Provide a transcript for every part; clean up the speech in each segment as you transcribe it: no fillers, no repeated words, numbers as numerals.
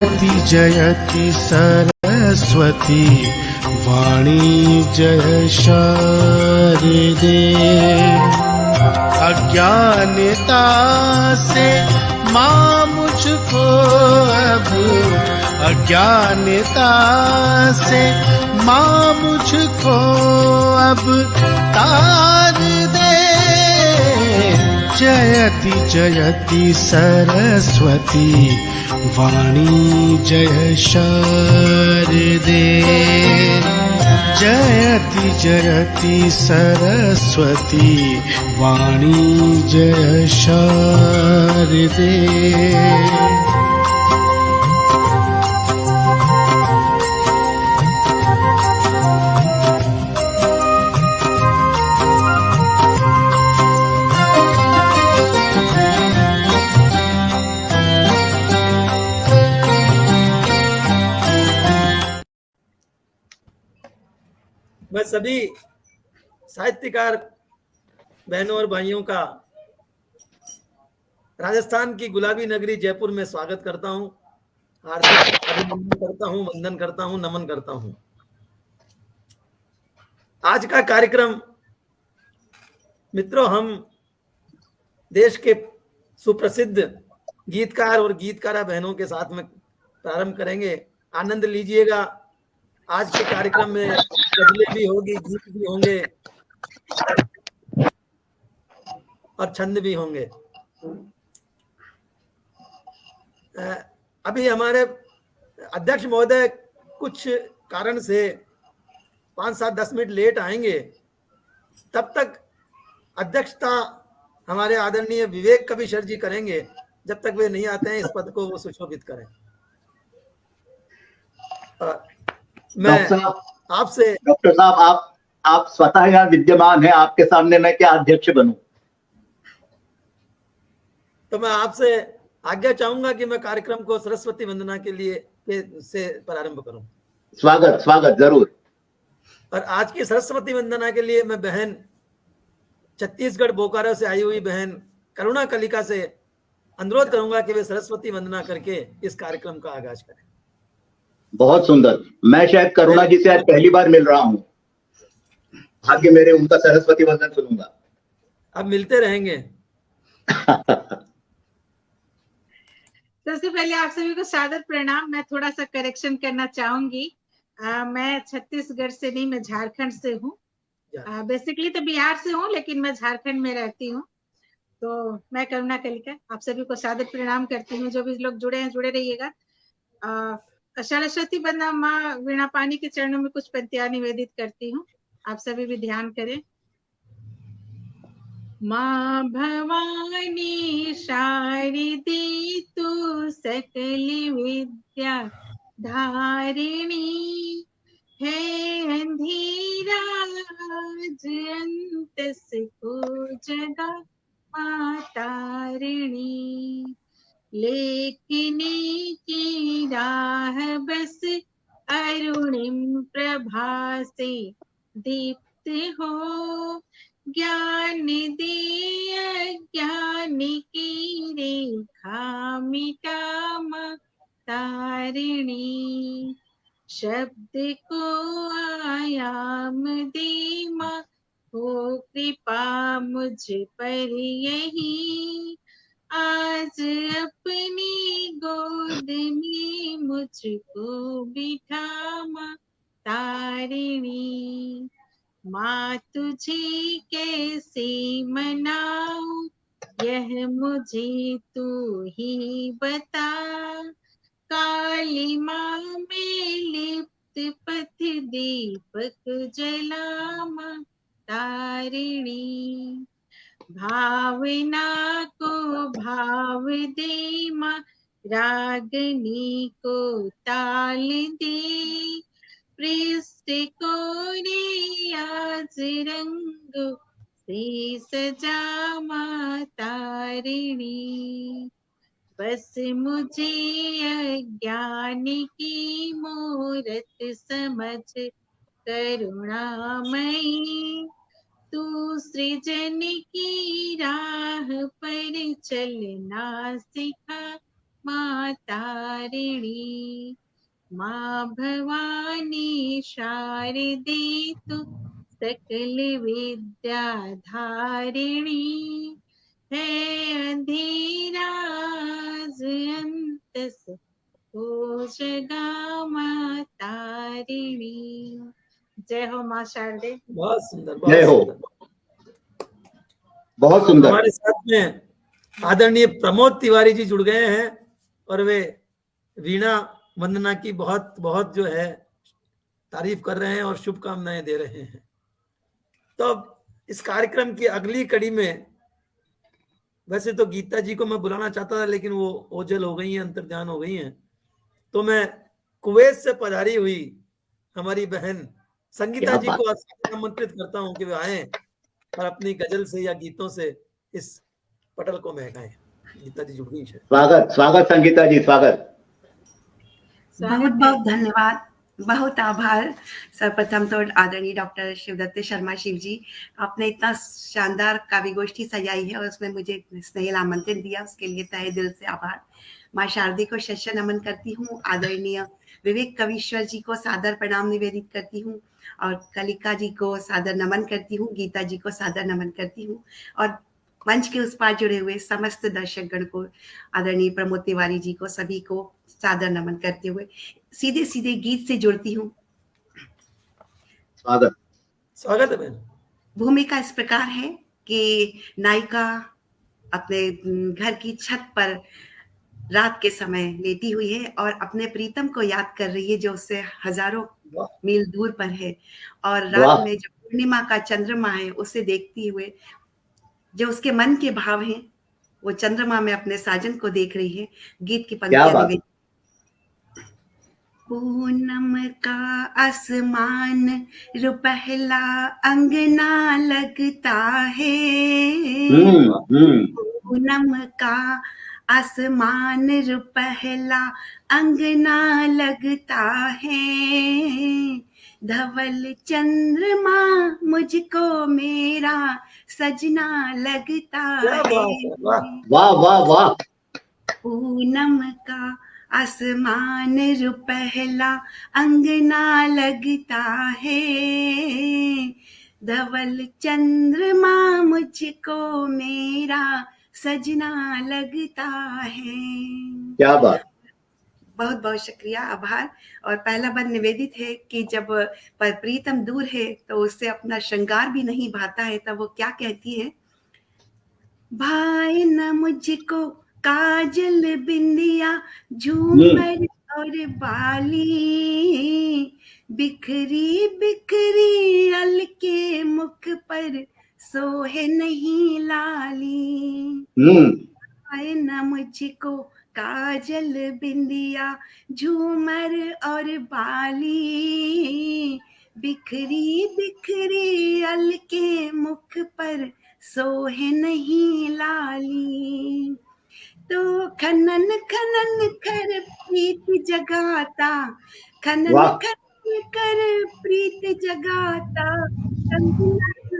जयति सरस्वती वाणी जय शारदे। अज्ञानता से माँ मुझको अब, अज्ञानता से माँ मुझको अब तार दे। जयति जयति सरस्वती वाणी जय शारदे। जयति जयति सरस्वती वाणी जय शारदे। मैं सभी साहित्यकार बहनों और भाइयों का राजस्थान की गुलाबी नगरी जयपुर में स्वागत करता हूं, हार्दिक अभिनंदन करता हूं, वंदन करता हूं, नमन करता हूं। आज का कार्यक्रम मित्रों, हम देश के सुप्रसिद्ध गीतकार और गीतकारा बहनों के साथ में प्रारंभ करेंगे। आनंद लीजिएगा। आज के कार्यक्रम में गजलें भी होगी, गीत भी होंगे और छंद भी होंगे। अभी हमारे अध्यक्ष महोदय कुछ कारण से 5-7-10 मिनट लेट आएंगे। तब तक अध्यक्षता हमारे आदरणीय विवेक कविशर जी करेंगे। जब तक वे नहीं आते हैं, इस पद को वो सुशोभित करें। मैं आपसे, डॉक्टर साहब, आप स्वतः यहाँ विद्यमान हैं, आपके सामने मैं क्या अध्यक्ष बनूं? तो मैं आपसे आज्ञा चाहूंगा कि मैं कार्यक्रम को सरस्वती वंदना के लिए से प्रारंभ करूं। स्वागत स्वागत, जरूर। और आज की सरस्वती वंदना के लिए मैं बहन छत्तीसगढ़ बोकारो से आई हुई बहन करुणा कलिका से अनुरोध करूंगा कि वे सरस्वती वंदना करके इस कार्यक्रम का आगाज करें। बहुत सुंदर। मैं शायद करुणा जी से आज पहली बार मिल रहा हूँ। भाग्य मेरे उनका सरस्वती वंदन सुनूंगा। अब मिलते रहेंगे। सबसे पहले आप सभी को सादर प्रणाम। मैं थोड़ा सा करेक्शन करना चाहूंगी। मैं छत्तीसगढ़ से नहीं, मैं झारखंड से हूँ। बेसिकली तो बिहार से हूँ, लेकिन मैं झारखंड में रहती हूँ। तो मैं करुणा कलिका आप सभी को सादर प्रणाम करती हूँ। जो भी लोग जुड़े हैं, जुड़े रहिएगा। सरस्वती वंदना माँ वीणा पानी के चरणों में कुछ पंक्तियां निवेदित करती हूँ। आप सभी भी ध्यान करें। माँ भवानी शारदी तू सकल विद्या धारिणी है। अंधेरा आज अंतस को जगा माँ तारिणी। लेखनी की राह बस अरुणिम प्रभा से दीप्त हो। ज्ञान दे अज्ञान की रेखा मिटा माँ तारिणी। शब्द को आयाम दे माँ, हो कृपा मुझ पर यही। आज अपनी गोद में मुझको बिठा माँ तारिणी। माँ तुझे कैसे मनाऊं, यह मुझे तू ही बता। काली माँ में लिप्त पथ दीपक जला माँ तारिणी। भावना को भाव दे माँ, रागनी को ताल दे। पृष्ठ को रे आज रंग से सजा माँ तारिणी। बस मुझे अज्ञान की मूरत समझ करुणामयी। तू सृजन की राह पर चलना सिखा माँ तारिणी, माँ भवानी शारदे तु सकल विद्या धारिणी, है अंधेरा अंत से ओ जगा माँ तारिणी। जय हो माँ शारदे। बहुत सुंदर, जय बहुत हो। सुंदर। बहुत सुंदर। हमारे साथ में आदरणीय प्रमोद तिवारी जी जुड़ गए हैं और वे वीणा वंदना की बहुत बहुत जो है तारीफ कर रहे हैं और शुभकामनाएं दे रहे हैं। तो अब इस कार्यक्रम की अगली कड़ी में, वैसे तो गीता जी को मैं बुलाना चाहता था लेकिन वो ओझल हो गई हैं, अंतर्ध्यान हो गई हैं, तो मैं कुवैत से पधारी हुई हमारी बहन संगीता क्या जी बात। को आमंत्रित करता हूं कि वे आए और अपनी गजल से या गीतों से इस पटल को महकाएं। गीता जी जुड़ गई है। स्वागत, स्वागत संगीता जी, स्वागत। बहुत बहुत धन्यवाद, बहुत आभार। सर्वप्रथम तो आदरणीय डॉक्टर शिवदत्त शर्मा शिव जी, आपने इतना शानदार काव्य गोष्ठी सजाई है और उसमें मुझे स्नेहिल आमंत्रण दिया, उसके लिए तहे दिल से आभार। माँ शारदी को शस्य नमन करती हूँ, आदरणीय विवेक कवीश्वर जी को सादर प्रणाम निवेदित करती हूँ और कलिका जी को सादर नमन करती हूँ, गीता जी को सादर नमन करती हूँ और मंच के उस पार जुड़े हुए समस्त दर्शकगण को, आदरणीय प्रमोद तिवारी जी को, सभी को सादर नमन करते हुए सीधे सीधे गीत से जुड़ती हूँ। स्वागत, स्वागत है बहन। भूमिका इस प्रकार है कि नायिका अपने घर की छत पर रात के समय लेटी हुई है और अपने प्रीतम को याद कर रही है जो उससे हजारों मील दूर पर है, और रात में जो पूर्णिमा का चंद्रमा है उसे देखती हुए जो उसके मन के भाव हैं वो चंद्रमा में अपने साजन को देख रही है। गीत की पंक्तियां निवेदित। पूनम का आसमान रुपहला अंगना लगता है, पूनम का आसमान रुपहला अंगना लगता है, धवल चंद्रमा मुझको मेरा सजना लगता है। वाह वाह वाह। पूनम का आसमान रुपहला अंगना लगता है, धवल चंद्रमा मुझको मेरा सजना लगता है। क्या बात। बहुत बहुत शुक्रिया, आभार। और पहला बंद निवेदित है कि जब प्रीतम दूर है तो उससे अपना श्रृंगार भी नहीं भाता है, तब वो क्या कहती है, भाई न मुझको काजल बिंदिया झूमर और बाली, बिखरी बिखरी अलके मुख पर सोहे नहीं लाली। भाई न मुझको काजल बिंदिया झूमर और बाली, बिखरी बिखरी अलके मुख पर सोहे नहीं लाली। तो खनन खनन कर प्रीत जगाता, खनन खनन कर प्रीत जगाता,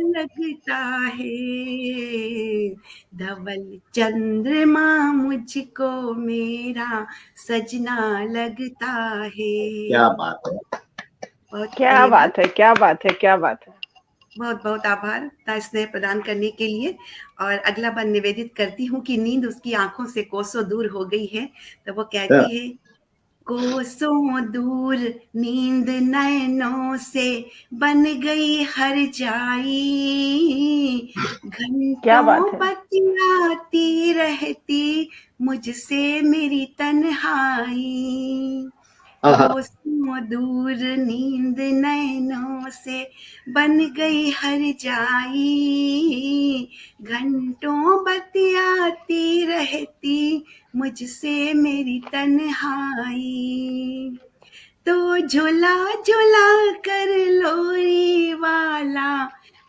लगता है, धवल चंद्रमा मुझको मेरा सजना लगता है। क्या बात है, क्या बात है, क्या बात है, क्या बात है। बहुत बहुत आभार स्नेह प्रदान करने के लिए। और अगला बार निवेदित करती हूँ कि नींद उसकी आंखों से कोसों दूर हो गई है, तो वो कहती है, कोसों दूर नींद नैनों से बन गई हर जाई, घंटों बतियाती रहती मुझसे मेरी तन्हाई। कोसों दूर नींद नैनों से बन गई हर जाई, घंटों बतियाती रहती मुझसे मेरी तन्हाई। तो झुला झुला कर लोरी वाला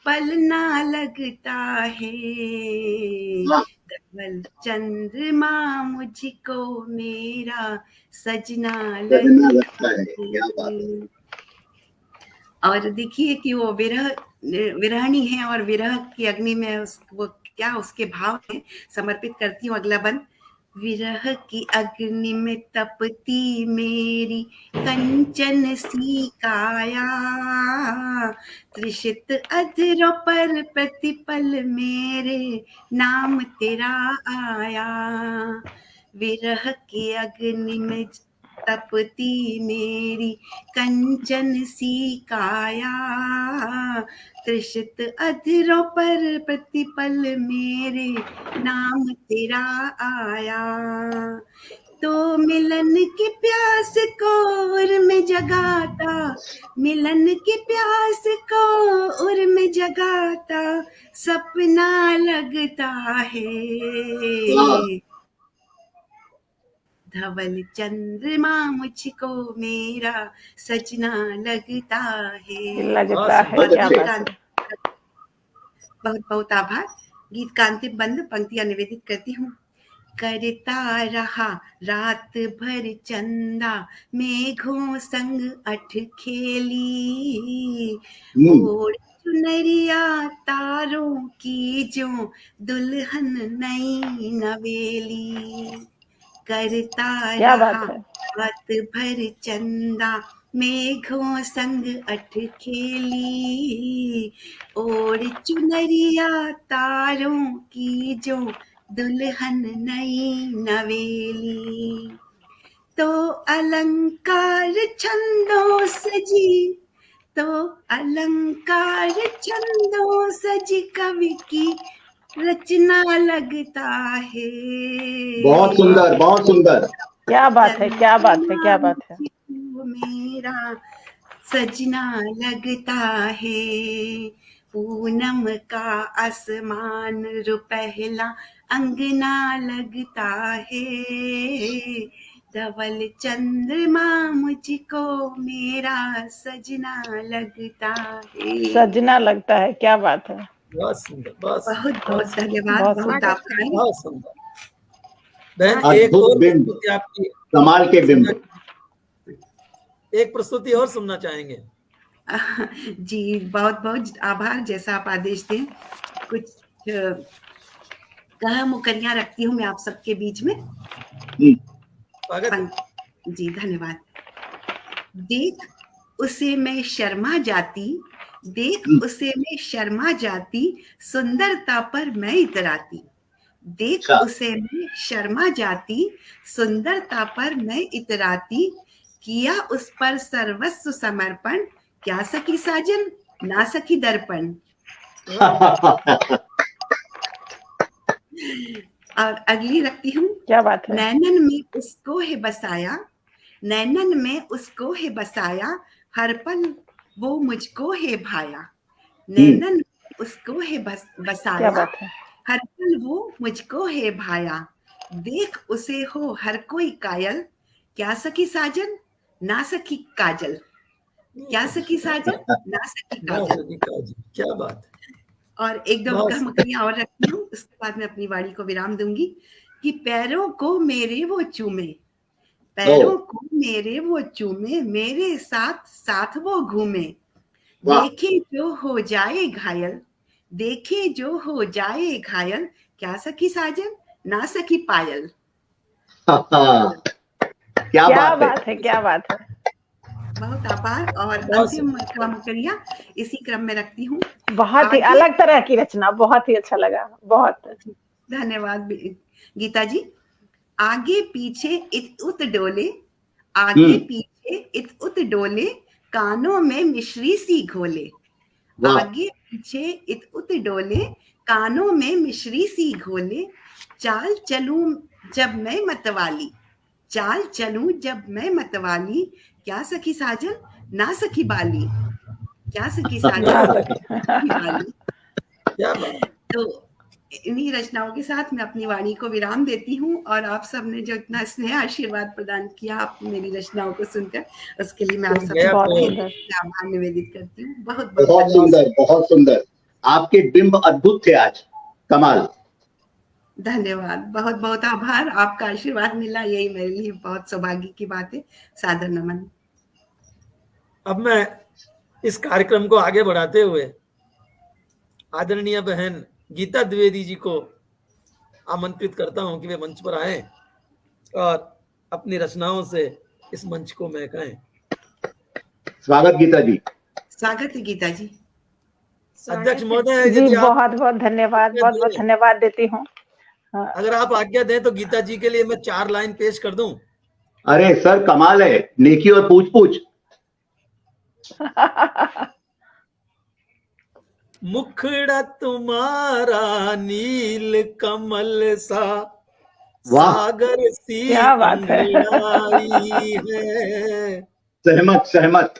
पलना लगता है, धवल चंद्रमा मुझको मेरा सजना लगता है। और देखिए कि वो विरहणी है और विरह की अग्नि में वो क्या उसके भाव है। समर्पित करती हूँ अगला बंद। विरह की अग्नि में तपती मेरी कंचन सी काया, तृषित अधरों पर प्रतिपल मेरे नाम तेरा आया। विरह की अग्नि में तपती मेरी कंचन सी काया, तृषित अधरों पर प्रतिपल मेरे नाम तेरा आया। तो मिलन की प्यास को उर में जगाता, मिलन की प्यास को उर में जगाता सपना लगता है। धवल चंद्रमा मुझको मेरा सजना लगता है। लगता है, और क्या गीत बात का है। बहुत बहुत आभार। गीत का अंतिम बंद पंक्तियां निवेदित करती हूँ। करता रहा रात भर चंदा, मेघों संग अठ खेली, ओढ़ चुनरिया तारों की जो दुल्हन नई नवेली। करता क्या रहा बात है। रात भर चंदा, मेघों संग अठ खेली, ओढ़ चुनरिया तारों की जो दुल्हन नई नवेली। तो अलंकार छंदों सजी, तो अलंकार छंदों सजी कवि की रचना लगता है। बहुत सुंदर, बहुत सुंदर। क्या बात है, क्या बात है, क्या बात है। मेरा सजना लगता है। पूनम का आसमान रुपहला अंगना लगता है। धवल चंद्रमा मुझको मेरा सजना लगता है। सजना लगता है, क्या बात है। बहुत सुंदर, बहुत बहुत बहुत धन्यवाद, बहुत बहुत सुंदर। आभार। बहुत सुंदर। बहन एक अद्भुत और बिंब, प्रस्तुति आपकी, कमाल के बिंब। एक प्रस्तुति और सुनना चाहेंगे। जी बहुत बहुत आभार, जैसा आप आदेश दें। कुछ कहा मुकरियां रखती हूँ मैं आप सबके बीच में। स्वागत है। जी धन्यवाद। देख उसे मैं शर्मा जाती, देख उसे मैं शर्मा जाती, सुंदरता पर मैं इतराती। देख उसे मैं शर्मा जाती, सुंदरता पर मैं इतराती, किया उस पर सर्वस्व समर्पण, क्या सकी साजन ना सकी दर्पण। और अगली रखती हूँ। क्या बात है। नैनन में उसको है बसाया, नैनन में उसको है बसाया, हर पल वो मुझको है भाया। नैनन में उसको है बसाया, क्या बात है। हर पल वो मुझको है भाया। देख उसे हो हर कोई कायल, क्या सकी साजन ना सकी काजल। क्या सकी साजन ना सकी काजल। क्या बात। और एक दो मुकरियां और रखती हूँ, उसके बाद मैं अपनी वाणी को विराम दूंगी। कि पैरों को मेरे वो चूमे, पैरों को मेरे वो चूमे, मेरे साथ साथ वो घूमे। देखे जो हो जाए घायल, देखे जो हो जाए घायल, क्या सकी साजन ना सकी पायल। क्या बात है, क्या बात है। बहुत आभार। और अंतिम मुकरिया इसी क्रम में रखती हूँ। बहुत ही अलग तरह की रचना, बहुत ही अच्छा लगा, बहुत धन्यवाद गीता जी। आगे पीछे इत उत डोले, आगे पीछे इत उत डोले, कानों में मिश्री सी घोले। आगे पीछे इत उत डोले, कानों में मिश्री सी घोले। चाल चलूं जब मैं मतवाली, चाल चलूं जब मैं मतवाली, क्या सखी साजन ना सखी बाली। क्या सखी साजन बाली। तो इन्हीं रचनाओं के साथ मैं अपनी वाणी को विराम देती हूँ। और आप सबने जो इतना स्नेह आशीर्वाद प्रदान किया आप मेरी रचनाओं को सुनकर, उसके लिए मैं आप सबका आभार निवेदित करती हूँ। बहुत बहुत सुंदर, बहुत सुंदर। आपके बिंब अद्भुत थे आज, कमाल। धन्यवाद, बहुत बहुत आभार। आपका आशीर्वाद मिला, यही मेरे लिए बहुत सौभाग्य की बात है। सादर नमन। अब मैं इस कार्यक्रम को आगे बढ़ाते हुए आदरणीय बहन गीता द्विवेदी जी को आमंत्रित करता हूं कि वे मंच पर आए और अपनी रचनाओं से इस मंच को महकाएं। स्वागत गीता जी। स्वागत है गीता जी। अध्यक्ष महोदय, जी यदि आप बहुत बहुत धन्यवाद, बहुत बहुत धन्यवाद देती हूँ। हाँ। अगर आप आज्ञा दें तो गीता जी के लिए मैं 4 लाइन पेश कर दूं। अरे सर कमाल है, नेकी और पूछ पूछ। मुखड़ा तुम्हारा नील कमल सा, वाह, सागर सी क्या बात है। अंगड़ाई है। सहमत सहमत।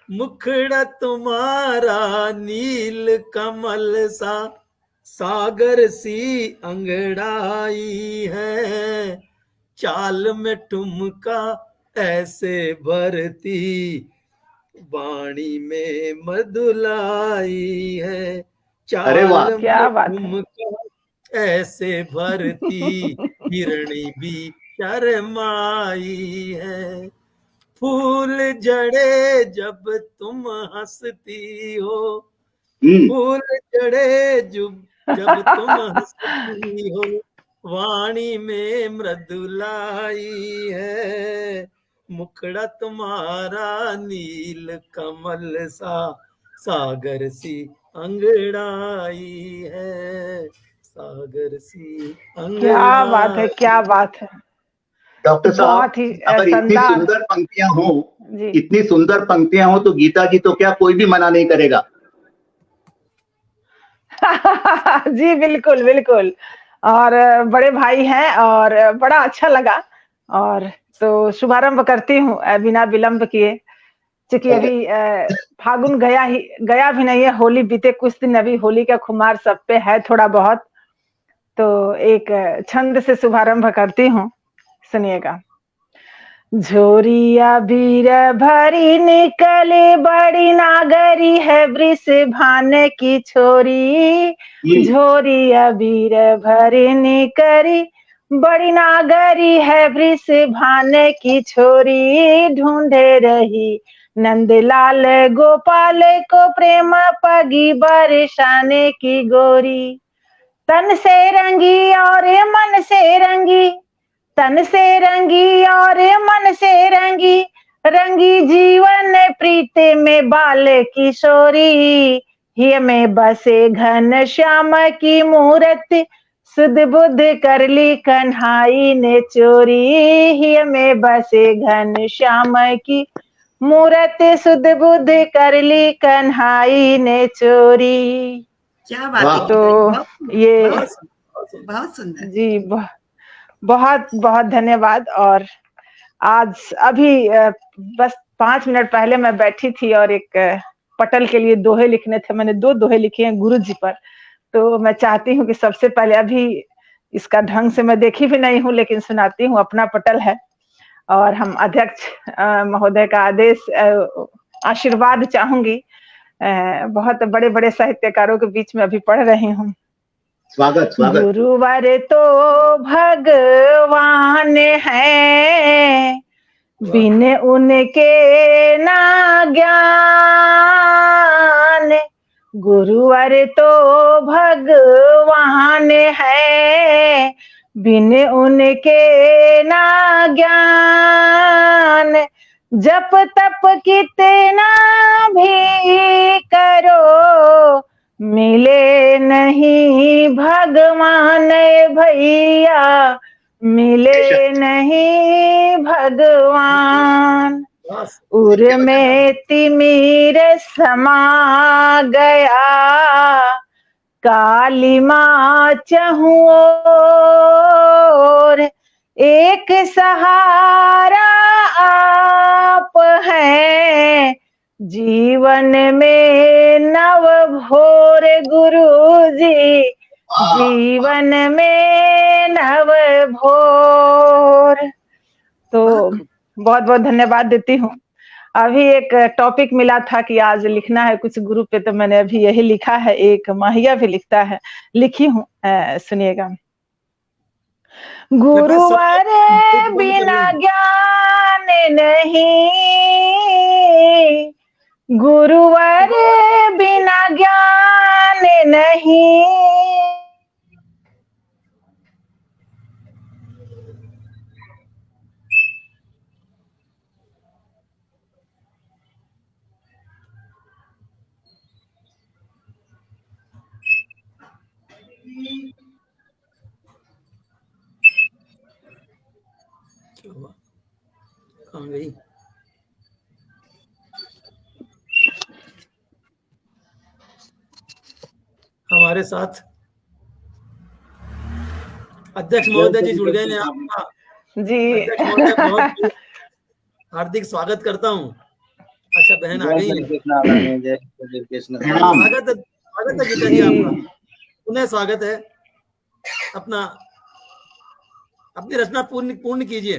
मुखड़ा तुम्हारा नील कमल सा, सागर सी अंगड़ाई है। चाल में ठुमका ऐसे भरती, वाणी में मधुलाई है। अरे वाह, चाल क्या में बात है। ठुमका ऐसे भरती, हिरणी भी शर्माई है। फूल जड़े जब तुम हंसती हो, फूल जड़े जब तुम हंसती हो, वाणी में मृदुलाई है। मुखड़ा तुम्हारा नील कमल सा, सागर सी अंगड़ाई है। सागर सी क्या बात है, क्या बात है। डॉक्टर साहब, बहुत ही अगर इतनी शानदार। सुंदर पंक्तियां हो, जी इतनी सुंदर पंक्तियां हो तो गीता जी तो क्या कोई भी मना नहीं करेगा। जी बिल्कुल बिल्कुल। और बड़े भाई हैं और बड़ा अच्छा लगा। और तो शुभारंभ करती हूँ बिना विलंब किए, क्योंकि अभी फागुन गया भी नहीं है, होली बीते कुछ दिन, अभी होली का खुमार सब पे है थोड़ा बहुत। तो एक छंद से शुभारंभ करती हूँ, सुनिएगा। झोरिया बीर भरी निकले, बड़ी नागरी है वृष भान की छोरी। झोरिया बीर भरी निकली, बड़ी नागरी है वृष भान की छोरी। ढूंढे रही नंदलाल गोपाल को, प्रेम पगी बरसाने की गोरी। तन से रंगी और मन से रंगी, तन से रंगी और मन से रंगी, रंगी जीवन प्रीत में बाल किशोरी। हिय में बसे घन श्याम की मूरत, सुध बुध कर ली कन्हाई ने चोरी। हिय में बसे घन श्याम की मूरत, सुध बुध कर ली कन्हाई ने चोरी। क्या बात है। तो ये बहुत सुंदर जी बहुत बहुत धन्यवाद। और आज अभी बस 5 मिनट पहले मैं बैठी थी और एक पटल के लिए दोहे लिखने थे, मैंने 2 दोहे लिखे हैं गुरु जी पर। तो मैं चाहती हूँ कि सबसे पहले, अभी इसका ढंग से मैं देखी भी नहीं हूँ लेकिन सुनाती हूँ, अपना पटल है और हम अध्यक्ष महोदय का आदेश आशीर्वाद चाहूंगी। बहुत बड़े बड़े साहित्यकारों के बीच में अभी पढ़ रही हूँ। स्वागत स्वागत। गुरुवर तो भगवान है, बिन उनके ना ज्ञान। गुरुवर तो भगवान है, बिन उनके ना ज्ञान। जप तप कितना भी करो, मिले नहीं भगवान भैया, मिले नहीं भगवान। उर में तिमिर समा गया, काली माँ चहुओर। एक सहारा आप है, जीवन में नव भोर गुरुजी, जीवन में नव भोर। तो बहुत बहुत धन्यवाद देती हूँ। अभी एक टॉपिक मिला था कि आज लिखना है कुछ गुरु पे, तो मैंने अभी यही लिखा है। एक माहिया भी लिखी हूँ, सुनिएगा। गुरुवर बिना ज्ञान नहीं, गुरुवर बिना ज्ञान नहीं। कहाँ गई? हमारे साथ अध्यक्ष महोदय जी जुड़ गए हैं। आपका जी अध्यक्ष महोदय बहुत हार्दिक स्वागत करता हूँ। अच्छा, बहन आ गई है। प्रणाम। स्वागत है गीता जी, आपका पुनः स्वागत है। अपनी रचना पूर्ण कीजिए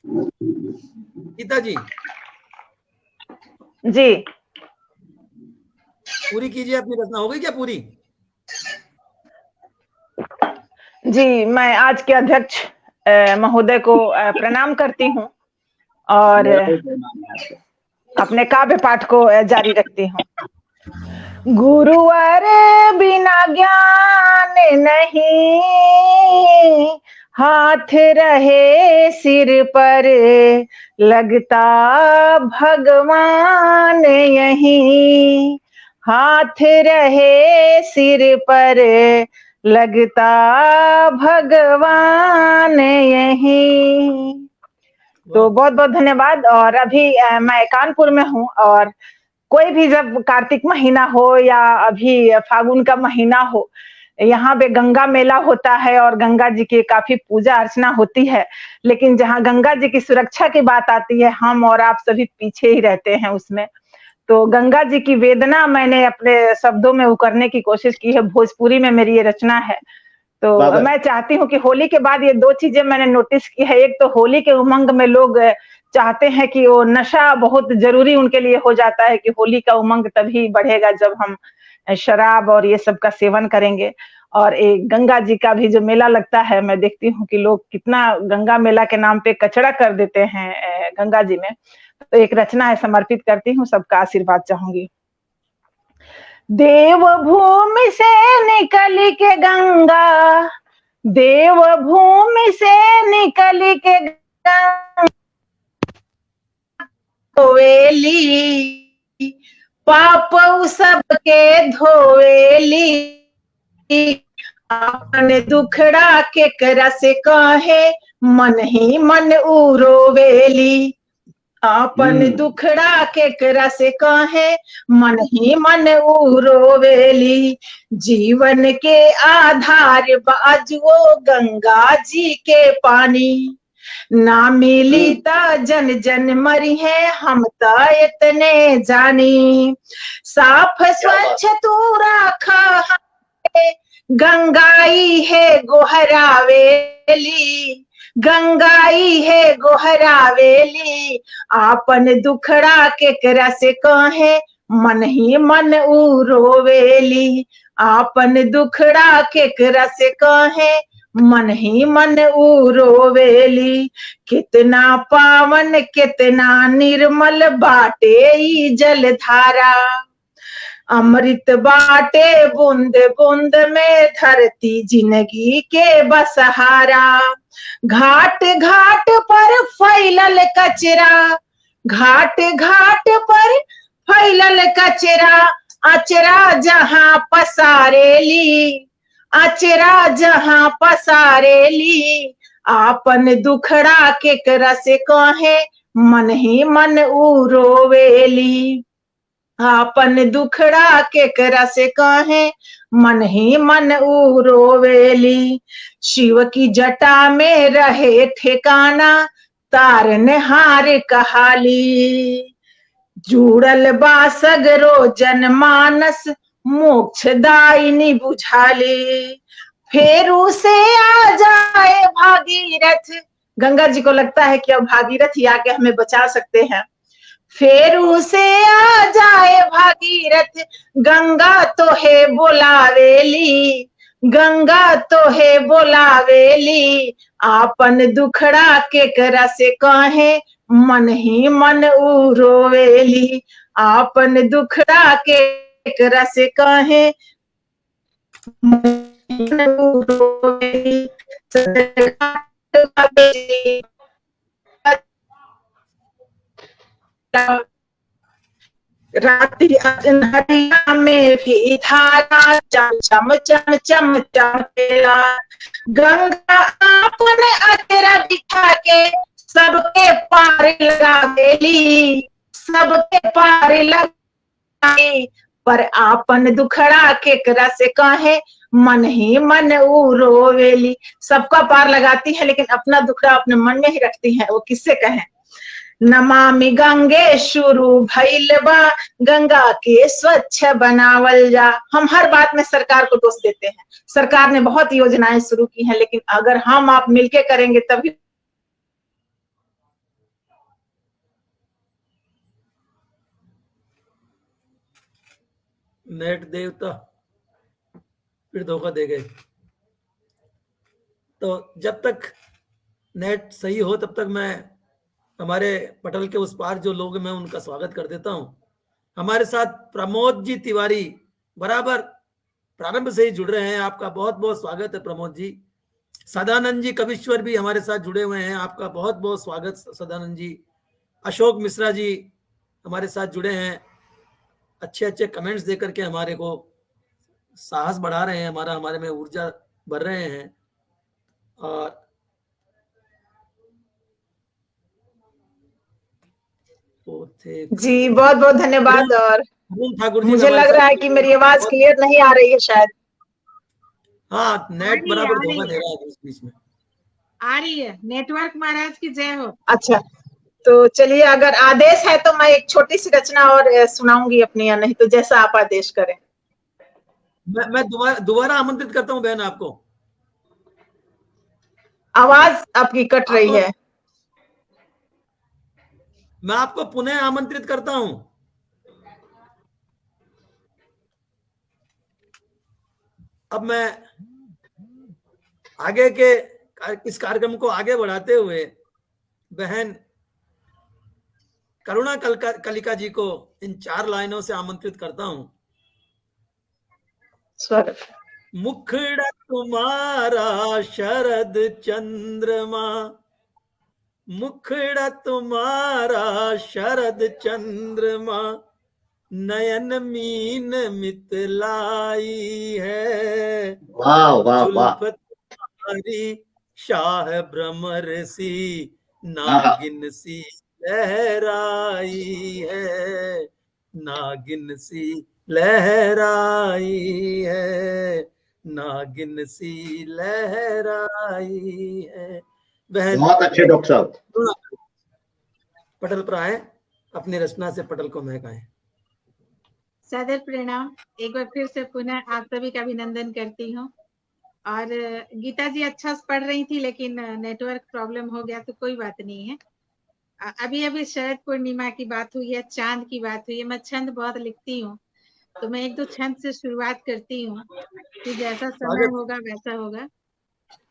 गीता जी, जी पूरी कीजिए अपनी रचना। हो गई क्या पूरी? जी, मैं आज के अध्यक्ष महोदय को प्रणाम करती हूँ और अपने काव्य पाठ को जारी रखती हूँ। गुरुवर बिना ज्ञान नहीं, हाथ रहे सिर पर लगता भगवान यहीं, हाथ रहे सिर पर लगता भगवान यहीं। तो बहुत बहुत धन्यवाद। और अभी मैं कानपुर में हूँ और कोई भी जब कार्तिक महीना हो या अभी फागुन का महीना हो, यहाँ पे गंगा मेला होता है और गंगा जी की काफी पूजा अर्चना होती है। लेकिन जहाँ गंगा जी की सुरक्षा की बात आती है, हम और आप सभी पीछे ही रहते हैं उसमें। तो गंगा जी की वेदना मैंने अपने शब्दों में उकरने की कोशिश की है। भोजपुरी में मेरी ये रचना है। तो मैं चाहती हूँ कि होली के बाद ये दो चीजें मैंने नोटिस की है। एक तो होली के उमंग में लोग चाहते हैं कि वो नशा बहुत जरूरी उनके लिए हो जाता है कि होली का उमंग तभी बढ़ेगा जब हम शराब और ये सब का सेवन करेंगे। और एक गंगा जी का भी जो मेला लगता है, मैं देखती हूँ कि लोग कितना गंगा मेला के नाम पे कचरा कर देते हैं गंगा जी में। तो एक रचना है, समर्पित करती हूँ, सबका आशीर्वाद चाहूंगी। देवभूमि से निकल के गंगा, देवभूमि से निकल के गंगा धोवेली, पाप सबके धोवेली, अपने दुखड़ा के करस कहे मन ही मन उरोवेली, अपन दुखड़ा के करस कहे मन ही मन उरोवेली। जीवन के आधार बाजुओ गंगा जी के पानी, ना मिली ता जन जन मरी है हम ता इतने जानी। साफ स्वच्छ तू रखा गंगाई है गोहरावेली, गंगाई है गोहरावेली, आपन दुखड़ा के करस कहे मन ही मन उरोवेली, आपन दुखड़ा के करस कहे मन ही मन उरोवेली। कितना पावन कितना निर्मल बाटे ई जलधारा, अमृत बाटे बूंद बूंद में धरती जिंदगी के बसहारा। घाट घाट पर फैलल कचरा, घाट घाट पर फैलल कचरा, अचरा जहां पसारेली, अचरा जहां पसारेली, आपन दुखड़ा के करस कहे मन ही मन उरोवेली, आपन दुखड़ा के करस कहे मन ही मन उरोवेली। शिव की जटा में रहे ठिकाना तारनहार कहाली, जुड़ल बा सगरो जनमानस मोक्षदायिनी बुझाली। फेरू से आ जाए भागीरथ, गंगा जी को लगता है कि अब भागीरथ ही आके हमें बचा सकते हैं। फेरू से आ जाए भागीरथ, गंगा तो है बोलावेली, गंगा तो है बोलावेली, आपन दुखड़ा के करस कहे मन ही मन उरोवेली, आपन दुखड़ा के करस कहे मन उरोवेली। रात्रि अंधरिया में भी धारा चम चम चम चम चमकेला, गंगा आपने अचरा बिछा के सबके पार लगावेली, सबके पार लगाए, पर आपन दुखड़ा केकरा से कहे, मन ही मन ऊ रोवेली। सबका पार लगाती है लेकिन अपना दुखड़ा अपने मन में ही रखती है, वो किससे कहें। नमामि गंगे शुरू भइल बा, गंगा के स्वच्छ बनावल जा। हम हर बात में सरकार को दोष देते हैं, सरकार ने बहुत योजनाएं शुरू की हैं, लेकिन अगर हम आप मिलके करेंगे तभी। नेट देवता फिर धोखा दे गए। तो जब तक नेट सही हो तब तक मैं हमारे पटल के उस पार जो लोग मैं उनका स्वागत कर देता हूं। हमारे साथ प्रमोद जी तिवारी बराबर प्रारंभ से ही जुड़ रहे हैं, आपका बहुत बहुत स्वागत है प्रमोद जी। सदानंद जी कविश्वर भी हमारे साथ जुड़े हुए हैं, आपका बहुत बहुत स्वागत सदानंद जी। अशोक मिश्रा जी हमारे साथ जुड़े हैं, अच्छे अच्छे कमेंट्स देकर के हमारे को साहस बढ़ा रहे हैं, हमारे में ऊर्जा भर रहे हैं। और जी बहुत बहुत धन्यवाद। और ठाकुर जी मुझे लग रहा है कि मेरी आवाज क्लियर नहीं आ रही है शायद। हाँ, नेट बराबर धोखा दे रहा है बीच में। आ रही है, नेटवर्क महाराज की जय हो। अच्छा, तो चलिए अगर आदेश है तो मैं एक छोटी सी रचना और सुनाऊंगी अपनी, या नहीं तो जैसा आप आदेश करें। मैं दोबारा आमंत्रित करता हूँ बहन आपको। आवाज आपकी कट रही है। मैं आपको पुनः आमंत्रित करता हूं। अब मैं आगे के इस कार्यक्रम को आगे बढ़ाते हुए बहन करुणा कलिका जी को इन 4 लाइनों से आमंत्रित करता हूं। स्वागत। मुखड़ा तुम्हारा शरद चंद्रमा, मुखड़ा तुम्हारा शरद चंद्रमा, नयन मीन मितलाई है। वाह वाह वाह। तुम्हारी शाह भ्रमर सी नागिन सी लहराई है, नागिन सी लहराई है, नागिन सी लहराई है। बहुत अच्छे डॉक्टर साहब। पटल पर आए, अपनी रचना से पटल को महकाएं। सादर प्रणाम। एक बार फिर से पुनः आप सभी का अभिनंदन करती हूँ। और गीता जी अच्छा पढ़ रही थी लेकिन नेटवर्क प्रॉब्लम हो गया, तो कोई बात नहीं है। अभी शरद पूर्णिमा की बात हुई है, चांद की बात हुई है। मैं छंद बहुत लिखती हूँ, तो मैं 1-2 छंद से शुरुआत करती हूँ कि जैसा समय होगा वैसा होगा।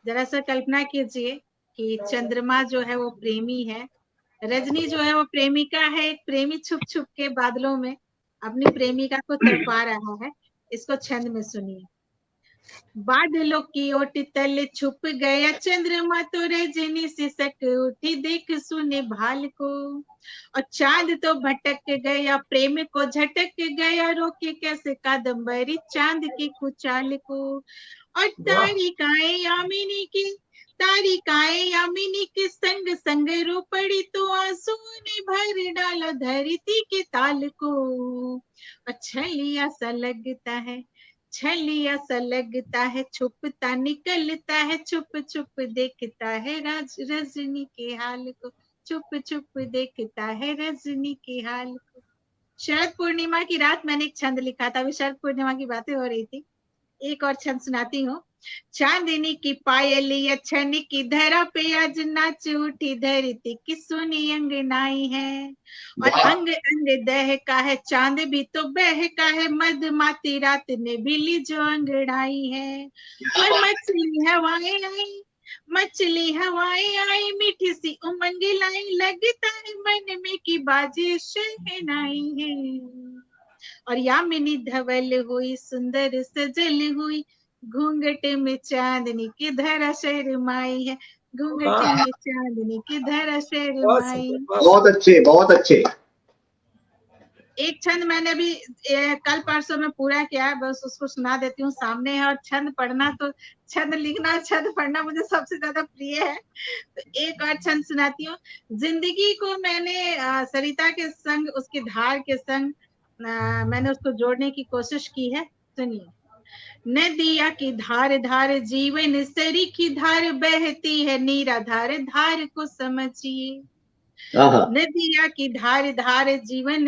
जरा सा कल्पना कीजिए कि चंद्रमा जो है वो प्रेमी है, रजनी जो है वो प्रेमिका है। एक प्रेमी छुप छुप के बादलों में अपनी प्रेमिका को तड़पा रहा है। इसको छंद में सुनिए। बादलों की ओट तले छुप गया चंद्रमा, तो रजनी सिसक उठी देख सुने भाल को। और चांद तो भटक गया, प्रेम को झटक गया, रोके कैसे कादम्बरी चांद की कुचाल को। और तारिकाएं यामिनी के संग संग रो पड़ी, तो आंसू ने भर डाला धरती के ताल को। और छलिया सा लगता है, छुपता निकलता है, छुप छुप देखता है रजनी के हाल को, छुप छुप देखता है रजनी के हाल को। शरद पूर्णिमा की रात मैंने एक छंद लिखा था, अभी शरद पूर्णिमा की बातें हो रही थी। एक और छंद सुनाती हूँ। चांदनी की पायलिया छन की धरा पे आज नाच उठी धरती की सुनी अंगनाई है। और अंग अंग दहका है, चांद भी तो बहका है, मधुमाती रात ने भी ली जो अंगड़ाई है। और मछली हवाएं आई मीठी सी उमंग लाई, लगता है मन में की बाजे शहनाई है। और यामिनी धवल हुई सुंदर सजल हुई, घूंघट में चांदनी की धरा शर्माई है, घूंघट में चांदनी की धरा शर्माई। बहुत अच्छे बहुत अच्छे। एक छंद मैंने भी कल परसों में पूरा किया है, बस उसको सुना देती हूँ, सामने है। और छंद पढ़ना तो, छंद लिखना, छंद पढ़ना मुझे सबसे ज्यादा प्रिय है। तो एक और छंद सुनाती हूँ। जिंदगी को मैंने सरिता के संग, उसकी धार के संग मैंने उसको जोड़ने की कोशिश की है। सुनिए। नदिया की धार धार जीवन सरी की धार बहती है, नीरा धार धार को समझिए। नदिया की धार धार जीवन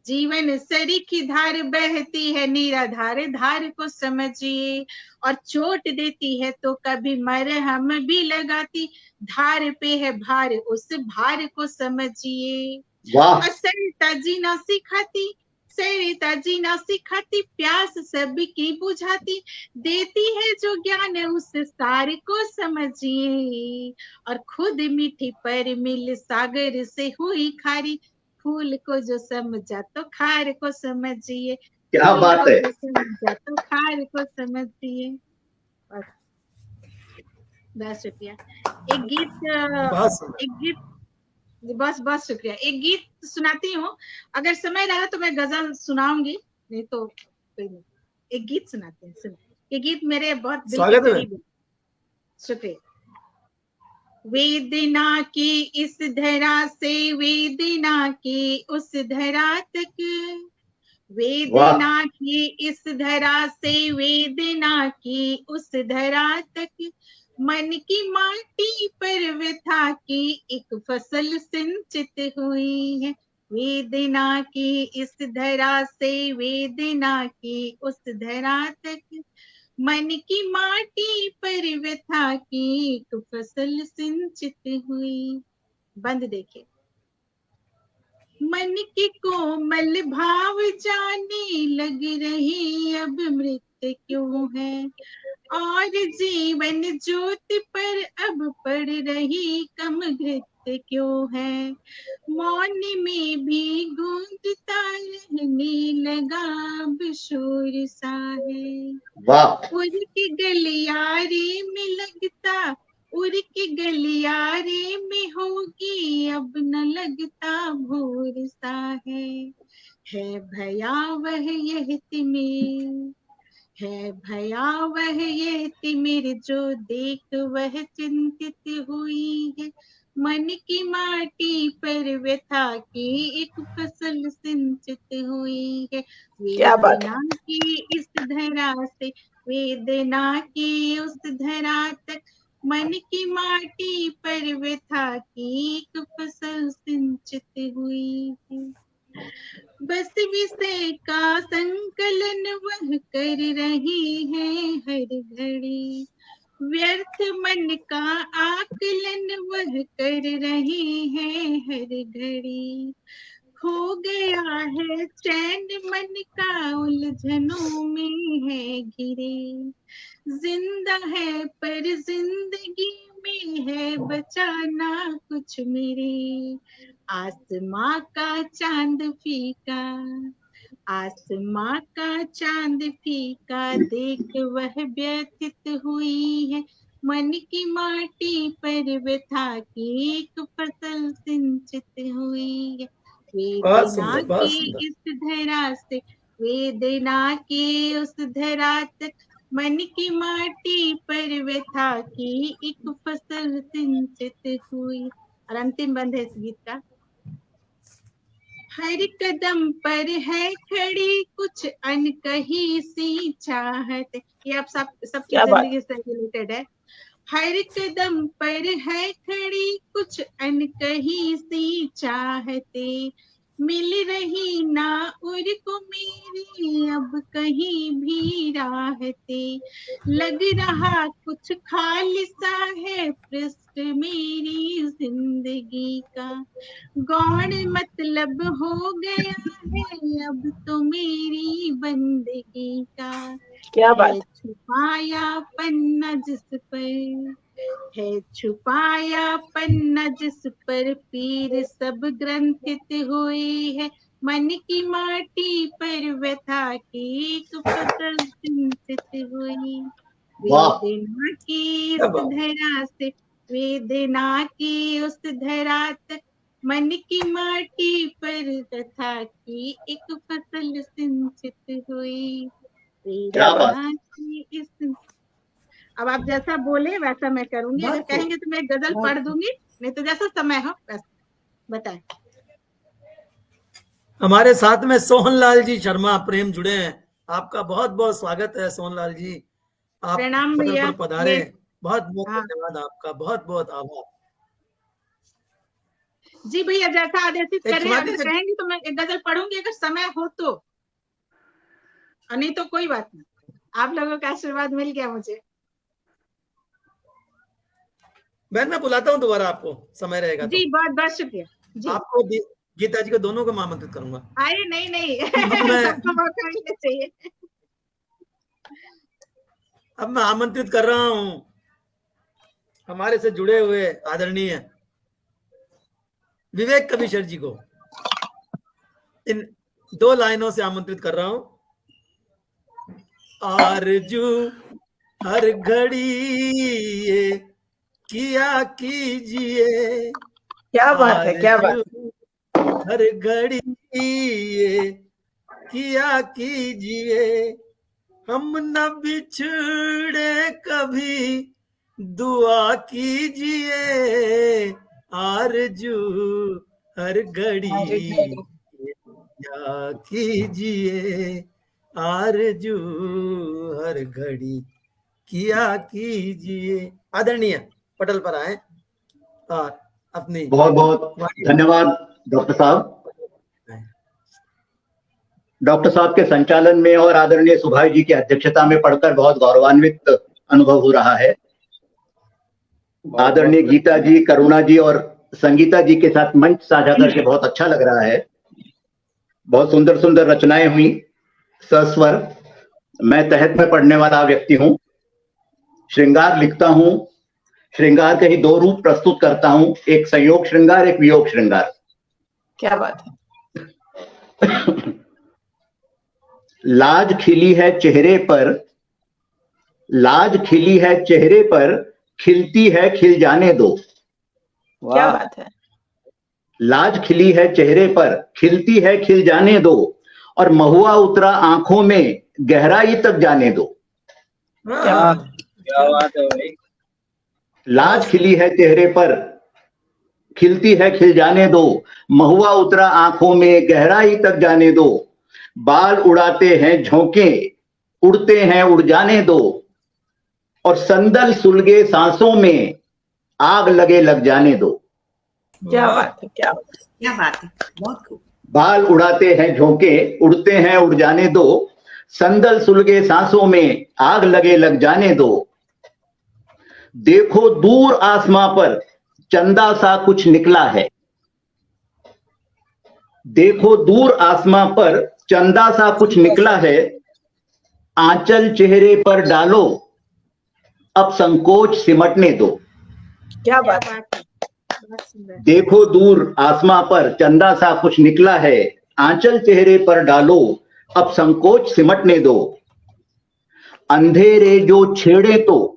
जीवन सरी की धार बहती है, नीरा धार धार को समझिए। और चोट देती है तो कभी मरहम भी लगाती, धार पे है भार, उस भार को समझिए। और सरिता जीना सिखाती, सरिता जीना सिखाती, प्यास सबकी बुझाती, देती है जो ज्ञान उस सार को समझिए। और खुद मीठी पर मिल सागर से हुई खारी, फूल को जो समझा तो खार को समझिए। क्या बात है। जो समझा तो खार को समझिए। बस शुक्रिया। एक गीत बस शुक्रिया। एक गीत सुनाती हूँ, अगर समय रहा तो मैं गजल सुनाऊंगी, नहीं तो कोई नहीं। एक गीत सुनाती हूँ, सुनो। ये गीत मेरे बहुत दिल के करीब है। शुक्रिया। वेदना की इस धरा से वेदना की उस धरा तक, वेदना की इस धरा से वेदना की उस धरा तक, मन की माटी पर व्यथा की एक फसल सिंचित हुई है। वेदना की इस धरा से वेदना की उस धरा तक, मन की माटी पर व्यथा की एक फसल सिंचित हुई। बंद देखिए। मन के कोमल भाव जाने लग रही अब मृत्यु क्यों है, और जीवन ज्योति पर अब पड़ रही कम घृत्य क्यों है। मौन में भी गूंजता रहने लगा अब शोर सा है। उड़ के गलियारे में लगता, उड़ के गलियारे में होगी अब न लगता भोर सा है भयावह यह तिमिर, है भयावह यह तिमिर जो देख वह चिंतित हुई है। मन की माटी पर व्यथा की एक फसल सिंचित हुई है। वेदना की इस धरा से वेदना की उस धरा तक, मन की माटी पर व्यथा की एक फसल सिंचित हुई है। बस विषय का संकलन वह कर रही है हर घड़ी, व्यर्थ मन का आकलन वह कर रही है हर घड़ी। खो गया है चैन मन का उलझनों में है घिरे, जिंदा है पर जिंदगी में है बचाना कुछ मेरे। आसमां का चांद फीका, आसमां का चांद फीका देख वह व्यथित हुई है। मन की माटी पर व्यथा की एक फसल सिंचित हुई है। वेदना की इस धरा से वेदना की उस धरा तक, मन की माटी पर व्यथा की एक फसल सिंचित हुई। और अंतिम बंद है इस गीत का। हर कदम पर है खड़ी कुछ अनकही सी चाहत, ये आप सबकी जिंदगी से रिलेटेड है। हर कदम पर है खड़ी कुछ अनकही सी चाहते, मिल रही ना उर को मेरी अब कहीं भी राहते। लग रहा कुछ खालिसा है पृष्ठ मेरी जिंदगी का, गौण मतलब हो गया है अब तो मेरी बंदगी का। क्या बात। छुपाया पन्ना जिस पर है, छुपाया पन्ना जिस पर पीर सब ग्रंथित हुई है। मन की माटी पर व्यथा की एक फसल सिंचित हुई। वेदना की इस धरा से वेदना की उस धरा तक, मन की माटी पर सागर कथा की एक फसल सिंचित हुई, क्या बात। अब आप जैसा बोले वैसा मैं करूंगी, अगर कहेंगे तो मैं गजल पढ़ दूंगी, नहीं तो जैसा समय हो वैसा बताएं। हमारे साथ में सोहनलाल जी शर्मा प्रेम जुड़े हैं, आपका बहुत बहुत स्वागत है सोहनलाल जी, आप प्रणाम पटल भैया। पर पधारे, ये- बहुत बहुत हाँ। धन्यवाद आपका, बहुत बहुत आभार। जी भैया जैसा आदेशित एक करें, समाधि अगर में- कहेंगे तो मैं एक गजल पढ़ूंगी अगर समय हो तो, और नहीं तो कोई बात नहीं, आप लोगों का आशीर्वाद मिल गया मुझे। बहन मैं बुलाता हूँ दोबारा आपको, समय रहेगा तो। जी बहुत बहुत शुक्रिया जी। आपको गीता जी को दोनों को मैं आमंत्रित करूंगा। अरे नहीं नहीं मैं- सबको मौका मिलना चाहिए। अब मैं आमंत्रित कर रहा हूं हमारे से जुड़े हुए आदरणीय विवेक कबीशर जी को, इन 2 लाइनों से आमंत्रित कर रहा हूं। आरजू हर घड़ी ये किया कीजिए, क्या बात है, क्या बात। आरजू हर घड़ी ये किया कीजिए, हम न बिछड़े कभी दुआ कीजिए, आरजू हर घड़ी क्या कीजिए, आरजू हर घड़ी किया कीजिए। आदरणीय पटल पर आए और अपनी बहुत बहुत धन्यवाद डॉक्टर साहब। डॉक्टर साहब के संचालन में और आदरणीय सुभाष जी की अध्यक्षता में पढ़कर बहुत गौरवान्वित अनुभव हो रहा है। आदरणीय गीता जी, करुणा जी और संगीता जी के साथ मंच साझा करके बहुत अच्छा लग रहा है। बहुत सुंदर सुंदर रचनाएं हुई, सस्वर। मैं तहत में पढ़ने वाला व्यक्ति हूँ, श्रृंगार लिखता हूँ, श्रृंगार के ही 2 रूप प्रस्तुत करता हूँ, एक संयोग श्रृंगार, एक वियोग श्रृंगार। क्या बात है। लाज खिली है चेहरे पर, लाज खिली है चेहरे पर, खिलती है खिल जाने दो। क्या बात है। लाज खिली है चेहरे पर, खिलती है खिल जाने दो, और महुआ उतरा आंखों में, गहराई तक जाने दो। क्या बात है भाई। लाज खिली है चेहरे पर, खिलती है खिल जाने दो, महुआ उतरा आंखों में, गहराई तक जाने दो। बाल उड़ाते हैं झोंके, उड़ते हैं उड़ जाने दो, और संदल सुलगे सांसों में, आग लगे लग जाने दो। क्या बात है, क्या बात है। क्या बात है, बहुत खूब। बाल उड़ाते हैं झोंके, उड़ते हैं उड़ जाने दो, संदल सुलगे सांसों में, आग लगे लग जाने दो। देखो दूर आसमां पर, चंदा सा कुछ निकला है। देखो दूर आसमां पर, चंदा सा कुछ निकला है, आंचल चेहरे पर डालो, अब संकोच सिमटने दो। क्या बात है। बहुत सुंदर। देखो दूर आसमां पर, चंदा सा कुछ निकला है, आंचल चेहरे पर डालो, अब संकोच सिमटने दो। अंधेरे जो छेड़े तो,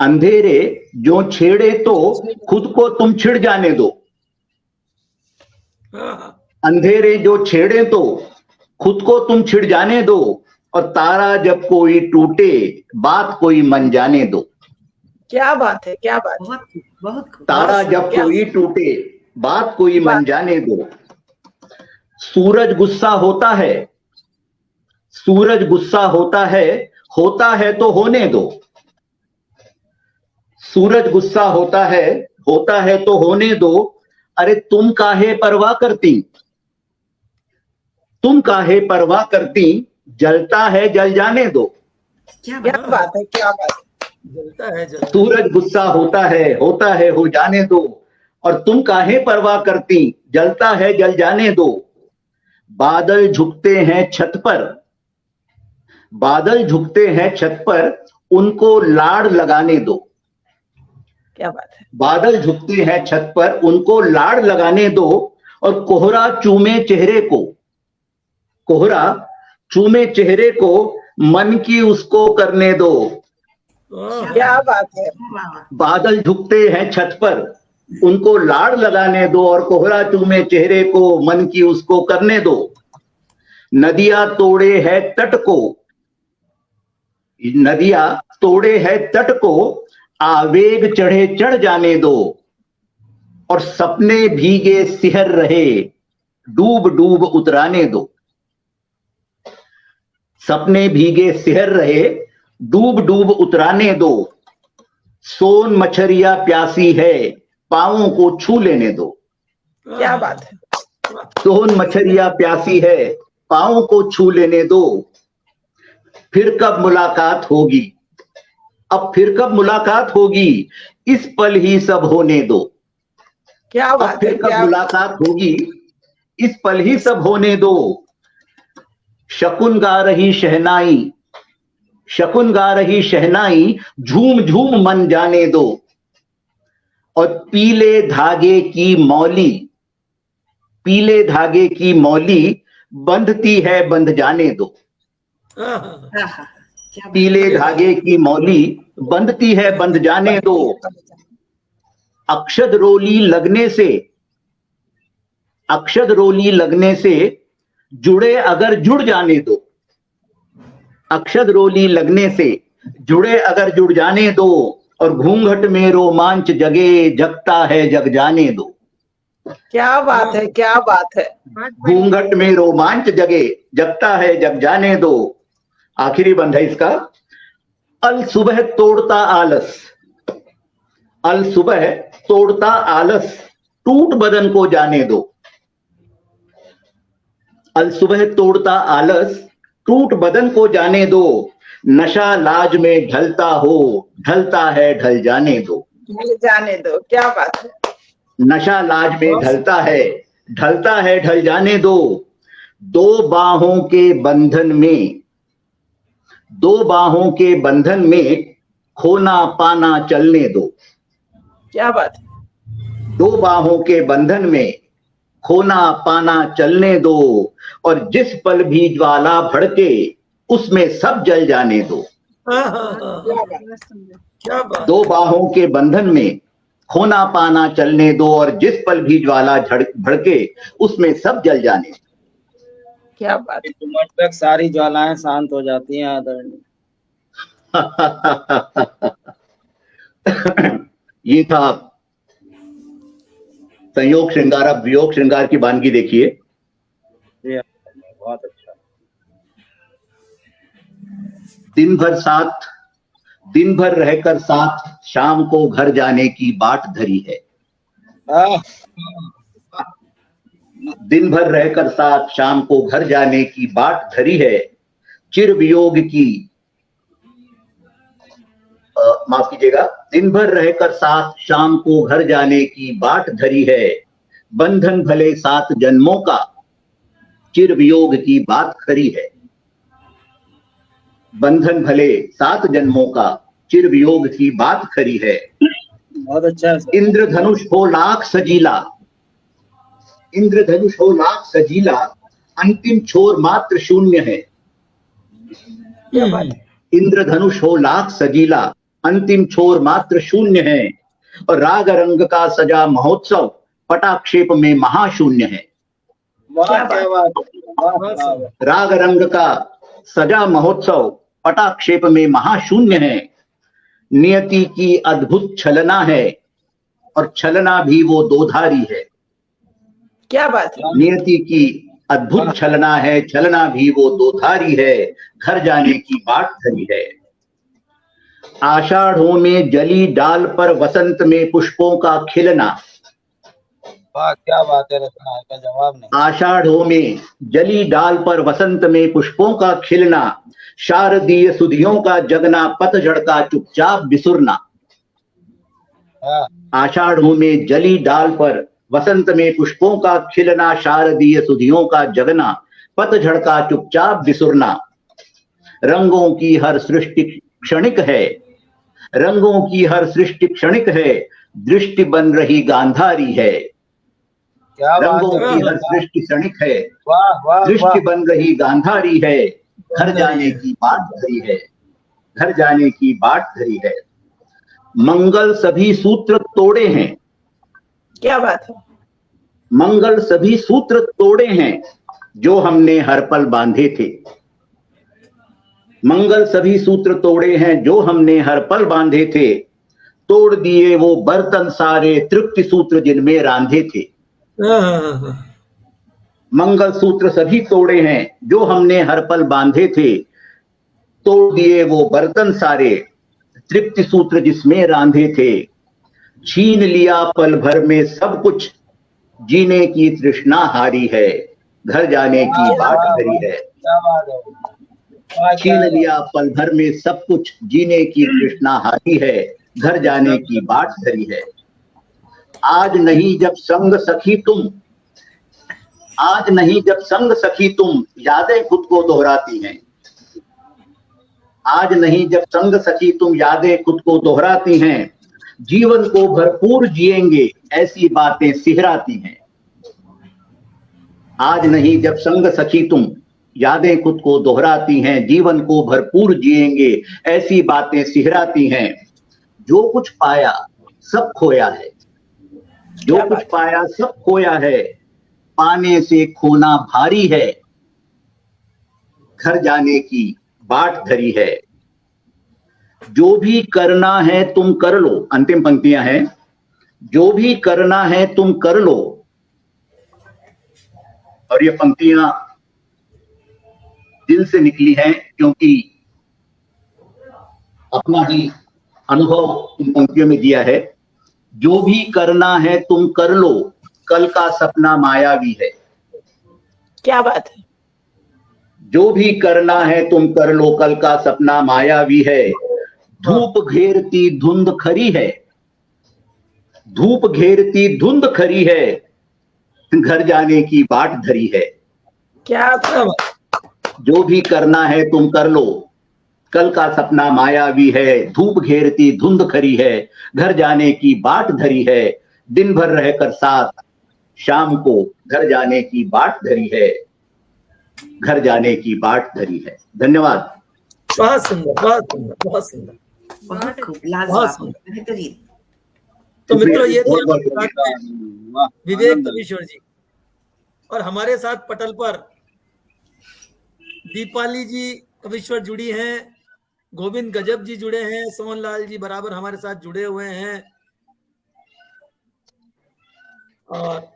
अंधेरे जो छेड़े तो, खुद को तुम छिड़ जाने दो। अंधेरे जो छेड़े तो, खुद को तुम छिड़ जाने दो, और तारा जब कोई टूटे, बात कोई मन जाने दो। क्या बात है, क्या बात है। बहुत खूब, बहुत खूब। तारा जब कोई टूटे, बात कोई मन जाने दो। सूरज गुस्सा होता है, सूरज गुस्सा होता है तो होने दो। सूरज गुस्सा होता है तो होने दो। अरे तुम काहे परवाह करती, तुम काहे परवाह करती, जलता है जल जाने दो। क्या क्या बात बात है, क्या बात है। जलता है जलता है। सूरज गुस्सा होता है हो जाने दो, और तुम काहे परवाह करती, जलता है जल जाने दो। बादल झुकते हैं छत पर, बादल झुकते हैं छत पर, उनको लाड़ लगाने दो। क्या बात है। बादल झुकते हैं छत पर, उनको लाड़ लगाने दो, और कोहरा चूमे चेहरे को, कोहरा चूमे चेहरे को, मन की उसको करने दो। वाह, क्या बात है। वाह, वाह। बादल झुकते हैं छत पर, उनको लाड़ लगाने दो और कोहरा चूमे चेहरे को, मन की उसको करने दो। नदियां तोड़े है तट को, नदियां तोड़े है तट को, आवेग चढ़े चढ़ जाने दो। और सपने भीगे सिहर रहे, डूब डूब उतराने दो। सपने भीगे सिहर रहे, डूब डूब उतराने दो। सोन मछरिया प्यासी है, पांवों को छू लेने दो। क्या बात है। सोन मछरिया प्यासी है, पांवों को छू लेने दो। फिर कब मुलाकात होगी, अब फिर कब मुलाकात होगी, इस पल ही सब होने दो। क्या अब बात है। फिर कब क्या मुलाकात होगी, इस पल ही सब होने दो। शकुन गा रही शहनाई, शकुन गा रही शहनाई, झूम झूम मन जाने दो। और पीले धागे की मौली, पीले धागे की मौली, बंधती है बंध जाने दो। आहा, क्या पीले धागे की मौली, बंधती है बंध जाने दो। अक्षत रोली लगने से, अक्षत रोली लगने से, जुड़े अगर जुड़ जाने दो। अक्षत रोली लगने से, जुड़े अगर जुड़ जाने दो। और घूंघट में रोमांच जगे, जगता है जग जाने दो। क्या बात है। क्या बात है। घूंघट में रोमांच जगे, जगता है जग जाने दो। आखिरी बंद है इसका। अल सुबह तोड़ता आलस, अल सुबह तोड़ता आलस, टूट बदन को जाने दो। अल सुबह तोड़ता आलस, टूट बदन को जाने दो। नशा लाज में ढलता हो, ढलता है ढल जाने दो। ढल जाने दो। क्या बात है। नशा लाज में ढलता है, ढलता है ढल जाने दो। दो बाहों के बंधन में, दो बाहों के बंधन में, खोना पाना चलने दो। क्या बात है। दो बाहों के बंधन में, खोना पाना चलने दो। और जिस पल भी ज्वाला भड़के, उसमें सब जल जाने दो। क्या बात। दो बाहों के बंधन में, खोना पाना चलने दो। और जिस पल भी ज्वाला भड़के, उसमें सब जल जाने दो। क्या बात है। तुमट तक सारी ज्वालाएं शांत हो जाती हैं आदरणीय। ये था संयोग श्रृंगार। अब वियोग श्रृंगार की वानगी देखिए। बहुत अच्छा। दिन भर साथ, दिन भर रहकर साथ, शाम को घर जाने की बाट धरी है। दिन भर रहकर साथ, शाम को घर जाने की बाट धरी है। चिर वियोग की, माफ कीजिएगा, दिन भर रहकर साथ, शाम को घर जाने की बाट धरी है। बंधन भले 7 जन्मों का, चिर वियोग की बात खरी है। बंधन भले 7 जन्मों का, चिर वियोग की बात खरी है। बहुत अच्छा। इंद्रधनुष हो लाख सजीला, इंद्रधनुष हो लाख सजीला, अंतिम छोर मात्र शून्य है। इंद्रधनुष हो लाख सजीला, अंतिम छोर मात्र शून्य है। और राग रंग का सजा महोत्सव, पटाक्षेप में महाशून्य है। राग रंग का सजा महोत्सव, पटाक्षेप में महाशून्य है। नियति की अद्भुत छलना है, और छलना भी वो दोधारी है। क्या बात है। नियति की अद्भुत छलना है, छलना भी वो दोधारी है। घर जाने की बाट धरी है। आषाढ़ों में जली डाल पर, वसंत में पुष्पों का खिलना। वाह, क्या बात है रचना, का जवाब नहीं। आषाढ़ों में जली डाल पर, वसंत में पुष्पों का खिलना। शारदीय सुधियों का जगना, पतझड़ का चुपचाप बिसुरना। आषाढ़ों में जली डाल पर, वसंत में पुष्पों का खिलना। शारदीय सुधियों का जगना, पतझड़ का चुपचाप बिसुरना। रंगों की हर सृष्टि क्षणिक है, रंगों की हर सृष्टि क्षणिक है। दृष्टि बन रही गांधारी है। रंगों की हर सृष्टि क्षणिक है, दृष्टि बन रही गांधारी है। घर जाने की बाट धरी है, घर जाने की बाट धरी है। मंगल सभी सूत्र तोड़े हैं, क्या बात है। मंगल सभी सूत्र तोड़े हैं जो हमने हर पल बांधे थे। मंगल सभी सूत्र तोड़े हैं जो हमने हर पल बांधे थे। तोड़ दिए वो बर्तन सारे तृप्ति सूत्र जिनमें रांधे थे। मंगल सूत्र सभी तोड़े हैं जो हमने हर पल बांधे थे। तोड़ दिए वो बर्तन सारे तृप्ति सूत्र जिसमें रांधे थे। छीन लिया पल भर में सब कुछ जीने की तृष्णा हारी है। घर जाने की बाट धरी है। क्या बात है। छीन लिया पल भर में सब कुछ जीने की तृष्णा हारी है। घर जाने की बाट धरी है। आज नहीं जब संग सखी तुम, आज नहीं जब संग सखी तुम यादें खुद को दोहराती हैं। आज नहीं जब संग सखी तुम यादें खुद को दोहराती हैं। जीवन को भरपूर जिएंगे ऐसी बातें सिहराती हैं। आज नहीं जब संग सखी तुम यादें खुद को दोहराती हैं। जीवन को भरपूर जिएंगे ऐसी बातें सिहराती हैं। जो कुछ पाया सब खोया है। जो कुछ पाया सब खोया है। पाने से खोना भारी है। घर जाने की बाट धरी है। जो भी करना है तुम कर लो। अंतिम पंक्तियां हैं। जो भी करना है तुम कर लो। और ये पंक्तियां दिल से निकली हैं क्योंकि अपना ही अनुभव इन पंक्तियों में दिया है। जो भी करना है तुम कर लो, कल का सपना मायावी है। क्या बात है। जो भी करना है तुम कर लो, कल का सपना मायावी है। धूप घेरती धुंध खरी है। धूप घेरती धुंध खरी है। घर जाने की बाट धरी है। क्या बात। जो भी करना है तुम कर लो, कल का सपना मायावी है। धूप घेरती धुंध खरी है। घर जाने की बाट धरी है। दिन भर रहकर साथ, शाम को घर जाने की बाट धरी है। घर जाने की बाट धरी है। धन्यवाद। बहुत सुंदर, बहुत सुंदर, बहुत सुंदर, बहुत खूब, बहुत लाजवाब, सुंदर। बेहतरीन। तो मित्रों ये थे बहुत बहुत हमारे साथ में वाह, विवेक आनंद। कवीश्वर जी, और हमारे साथ पटल पर दीपाली जी कवीश्वर जुड़ी हैं, गोविंद गजब जी जुड़े हैं, सोहन लाल जी बराबर हमारे साथ जुड़े हुए हैं, और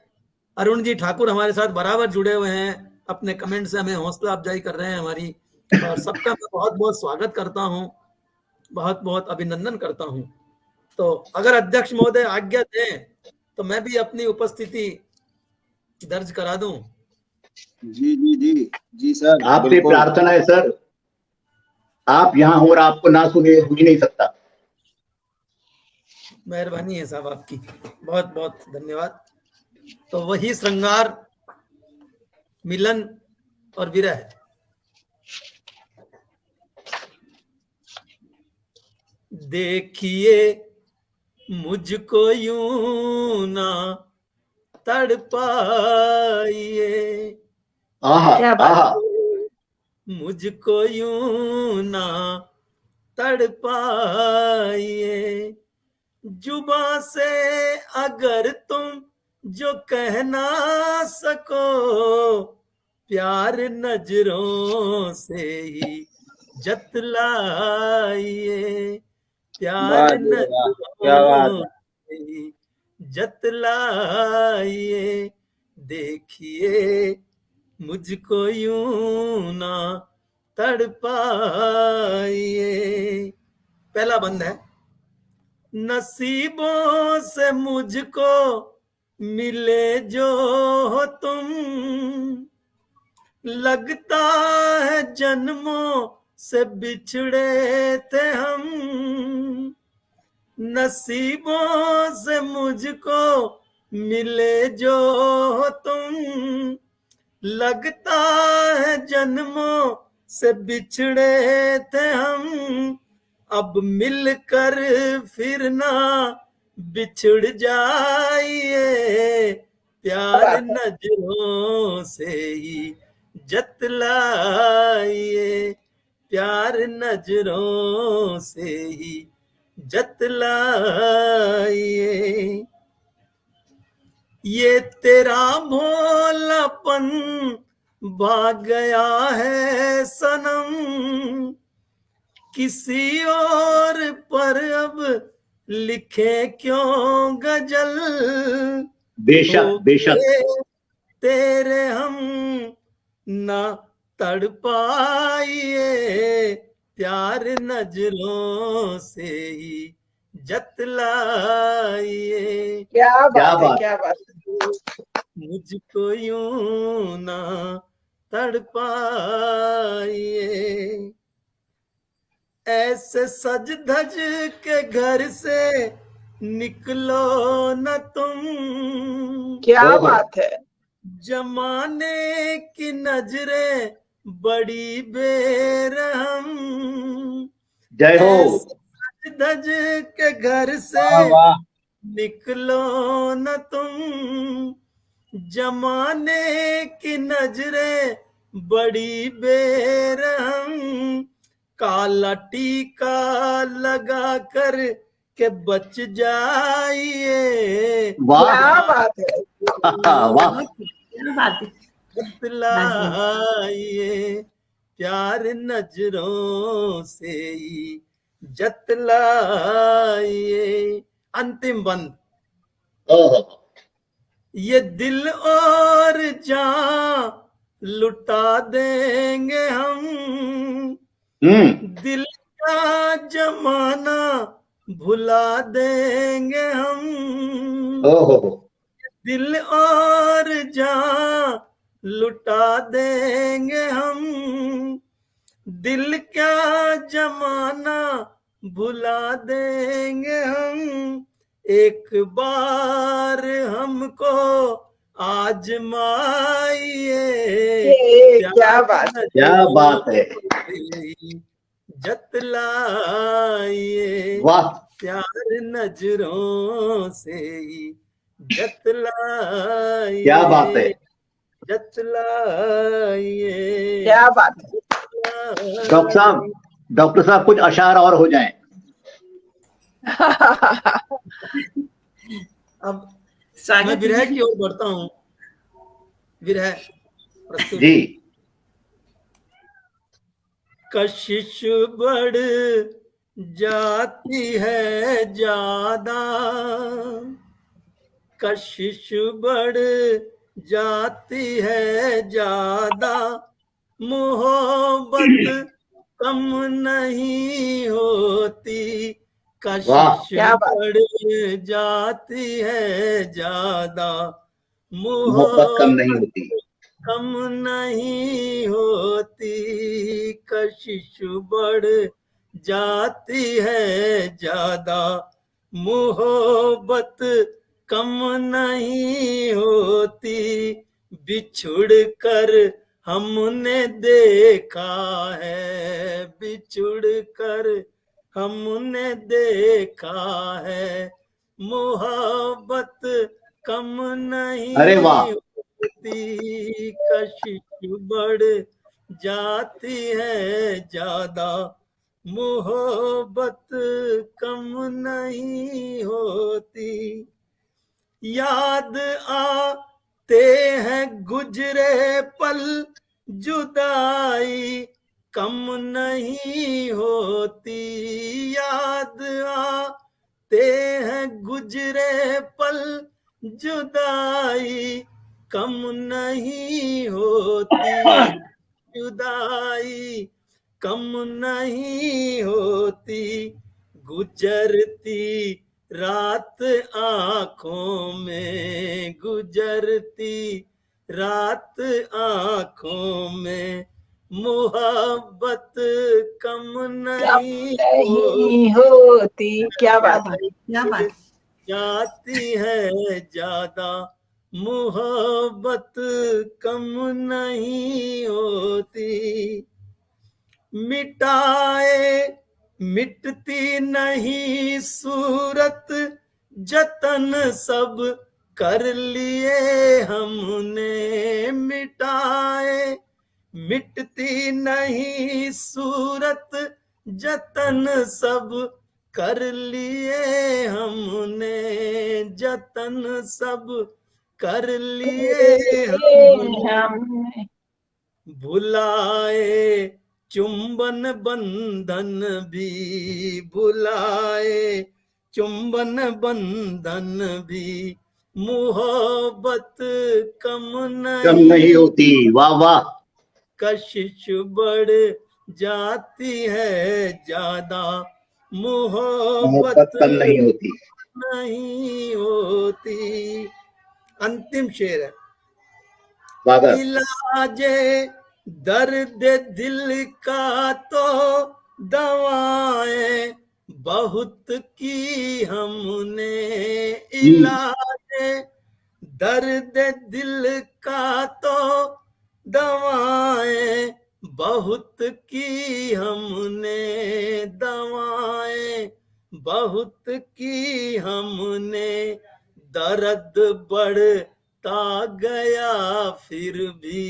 अरुण जी ठाकुर हमारे साथ बराबर जुड़े हुए हैं। अपने कमेंट से हमें हौसला अफजाई कर रहे हैं हमारी, और सबका मैं बहुत बहुत स्वागत करता हूं, बहुत बहुत अभिनंदन करता हूं। तो अगर अध्यक्ष महोदय आज्ञा दें तो मैं भी अपनी उपस्थिति दर्ज करा दूं। जी जी जी जी सर, आपसे बिल्कुल। प्रार्थना है सर, आप यहाँ हो और आपको ना सुने हो ही नहीं सकता। मेहरबानी है साहब आपकी, बहुत बहुत धन्यवाद। तो वही श्रृंगार, मिलन और विरह। देखिए मुझको यूं ना तड़पाइए, आहा क्या बात। आहा। मुझको यूं ना तड़पाइए। जुबां से अगर तुम जो कह ना सको, प्यार नजरों से ही जतलाइए। प्यार वाह जी वाह, क्या बात नजरों है। से ही जतलाइए। देखिए मुझको यूं ना तड़पाइए। पहला बंद है। नसीबों से मुझको मिले जो हो तुम, लगता है जन्मों से बिछड़े थे हम। नसीबों से मुझको मिले जो हो तुम, लगता है जन्मों से बिछड़े थे हम। अब मिलकर फिर ना बिछड़ जाइए। प्यार नजरों से ही जतलाइए। प्यार नजरों से ही जतलाइए। ये तेरा भोलापन भाग गया है सनम, किसी और पर अब लिखे क्यों गजल। बेशक हो बेशक। गए तेरे हम ना तड़ पाइए, प्यार नजरों से ही जतलाइए। क्या क्या बात है, बात। क्या बात है। मुझको यूं ना तड़ पाइए, ऐसे सज धज के घर से निकलो न तुम, क्या ओहो। बात है। जमाने की नजरें बड़ी बेरहम, जय हो। ऐसे सज धज के घर से वाह वाह। निकलो न तुम, जमाने की नजरें बड़ी बेरहम, काला टीका लगा कर के बच जाइए, वाह क्या बात है। वाह। क्या बात है। जतलाइए, प्यार नजरों से ही जतलाइए। अंतिम बंद। ओहो। ये दिल और जान लुटा देंगे हम, दिल का जमाना भुला देंगे हम, ओहो। दिल और जान लुटा देंगे हम, दिल क्या जमाना भुला देंगे हम। एक बार हमको आजमाइए, ये क्या बात है। क्या बात है। जतलाइए, वाह। प्यार नजरों से ही जतलाइए, क्या बात है। जतलाइए, क्या बात है। डॉक्टर साहब कुछ अशार और हो जाएं। अब स्वागत मैं विरह कीजिए। की ओर बढ़ता हूँ। विरह प्रस्तुत। जी। कशिश बढ़ जाती है ज्यादा, कशिश बढ़ जाती है ज्यादा, मोहब्बत कम नहीं होती, कशिश क्या बात। बढ़ जाती है ज्यादा, मोहब्बत कम नहीं मोहब्बत होती। कम नहीं होती, कशिश बढ़ जाती है ज्यादा, मोहब्बत कम नहीं होती, बिछुड़ कर हमने देखा है, बिछुड़ कर हमने देखा है, मोहब्बत कम नहीं अरे वाह। होती, कशिश बढ़ जाती है ज्यादा, मोहब्बत कम नहीं होती। याद आते हैं गुजरे पल, जुदाई कम नहीं होती, याद आते हैं गुजरे पल, जुदाई कम नहीं होती, जुदाई कम नहीं होती, गुजरती रात आंखों में, गुजरती रात आंखों में, मोहब्बत कम नहीं नहीं होती। क्या बात है। क्या बात है। जाती है ज्यादा, मोहब्बत कम नहीं होती, मिटाए मिटती नहीं सूरत, जतन सब कर लिए हमने, मिटाए मिटती नहीं सूरत, जतन सब कर लिए हमने, जतन सब कर लिए हमने, हमने भुलाए चुंबन बंधन भी, भुलाए चुंबन बंधन भी, मोहब्बत कम कम नहीं होती। वाह वाह। कशिश बढ़ जाती है ज्यादा, मोहब्बत मोहब्बत कम नहीं होती। नहीं होती। अंतिम शेर है। वागर। इलाजे दर्द दिल का तो दवाएं बहुत की हमने, इलाजे दर्द दिल का तो दवाएं बहुत की हमने, दवाएं बहुत की हमने, दर्द बढ़ता गया फिर भी,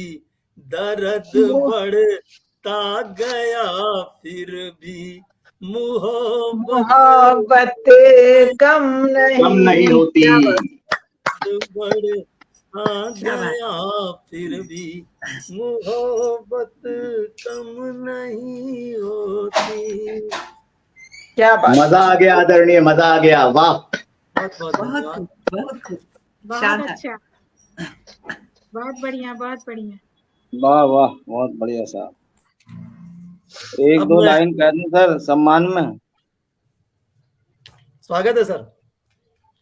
दर्द बढ़ता गया फिर भी, मोहब्बत कम कम नहीं नहीं होती। बढ़ता गया फिर भी, मोहब्बत कम नहीं होती। क्या बात। मजा आ गया आदरणीय, मजा आ गया। वाह। बहुत बहुत बहुत धन्यवाद। खूब, बहुत खूब, बहुत शानदार। अच्छा, बहुत बढ़िया, बहुत बढ़िया। वाह वाह, बहुत बढ़िया साहब। एक अब दो मैं- लाइन कह दूं सर सम्मान में। स्वागत है सर,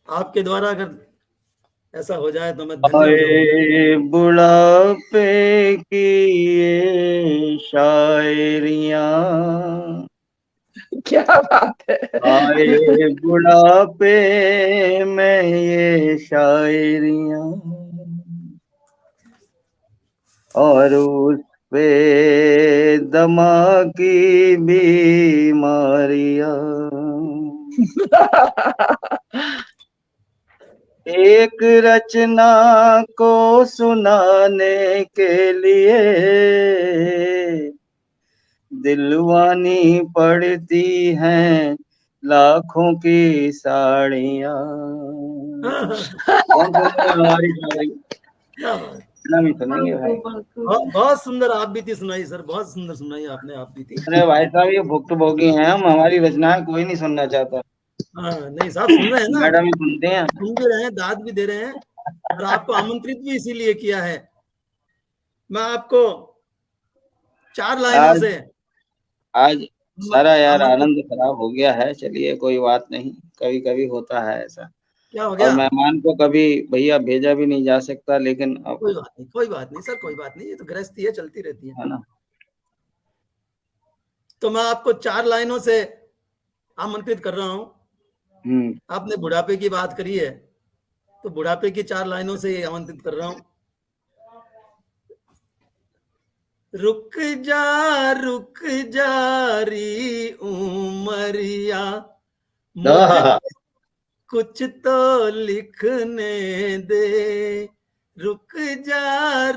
आपके द्वारा अगर ऐसा हो जाए तो मैं धन्य हो जाऊंगा। आए बुढ़ापे की ये शायरियां, क्या बात है। आए बुढ़ापे में ये शायरियां, और उस पे दमा की बीमारियां, एक रचना को सुनाने के लिए दिलवानी पड़ती हैं लाखों की साड़ियां। कौन सुनेगा हमारी शायरी? क्या बात, नहीं सुनेंगे भाई। बहुत सुंदर आप भी थी सुनाई सर, बहुत सुंदर सुनाई आपने, आप भी थी। अरे भाई साहब, ये भुक्तभोगी हैं हम, हमारी रचनाएं कोई नहीं सुनना चाहता। हाँ नहीं साहब, सुन रहे हैं ना, मैडम ही सुनते हैं। सुन भी रहे हैं, दाद भी दे रहे हैं, और आपको आमंत्रित भी इसीलिए किया है। मैं आपको 4 लाइनों आज से आज सारा यार आमंत्रित। आनंद खराब हो गया है। चलिए कोई बात नहीं, कभी कभी होता है ऐसा। क्या हो और गया? मेहमान को कभी भैया भेजा भी नहीं जा सकता, लेकिन अब कोई बात नहीं, कोई बात नहीं सर, कोई बात नहीं, ये तो गृहस्थी है, चलती रहती है। है ना। तो मैं आपको 4 लाइनों से आमंत्रित कर रहा हूं। आपने बुढ़ापे की बात करी है, तो बुढ़ापे की 4 लाइनों से आमंत्रित कर रहा हूं। रुक जा री उमरिया, मुझे कुछ तो लिखने दे। रुक जा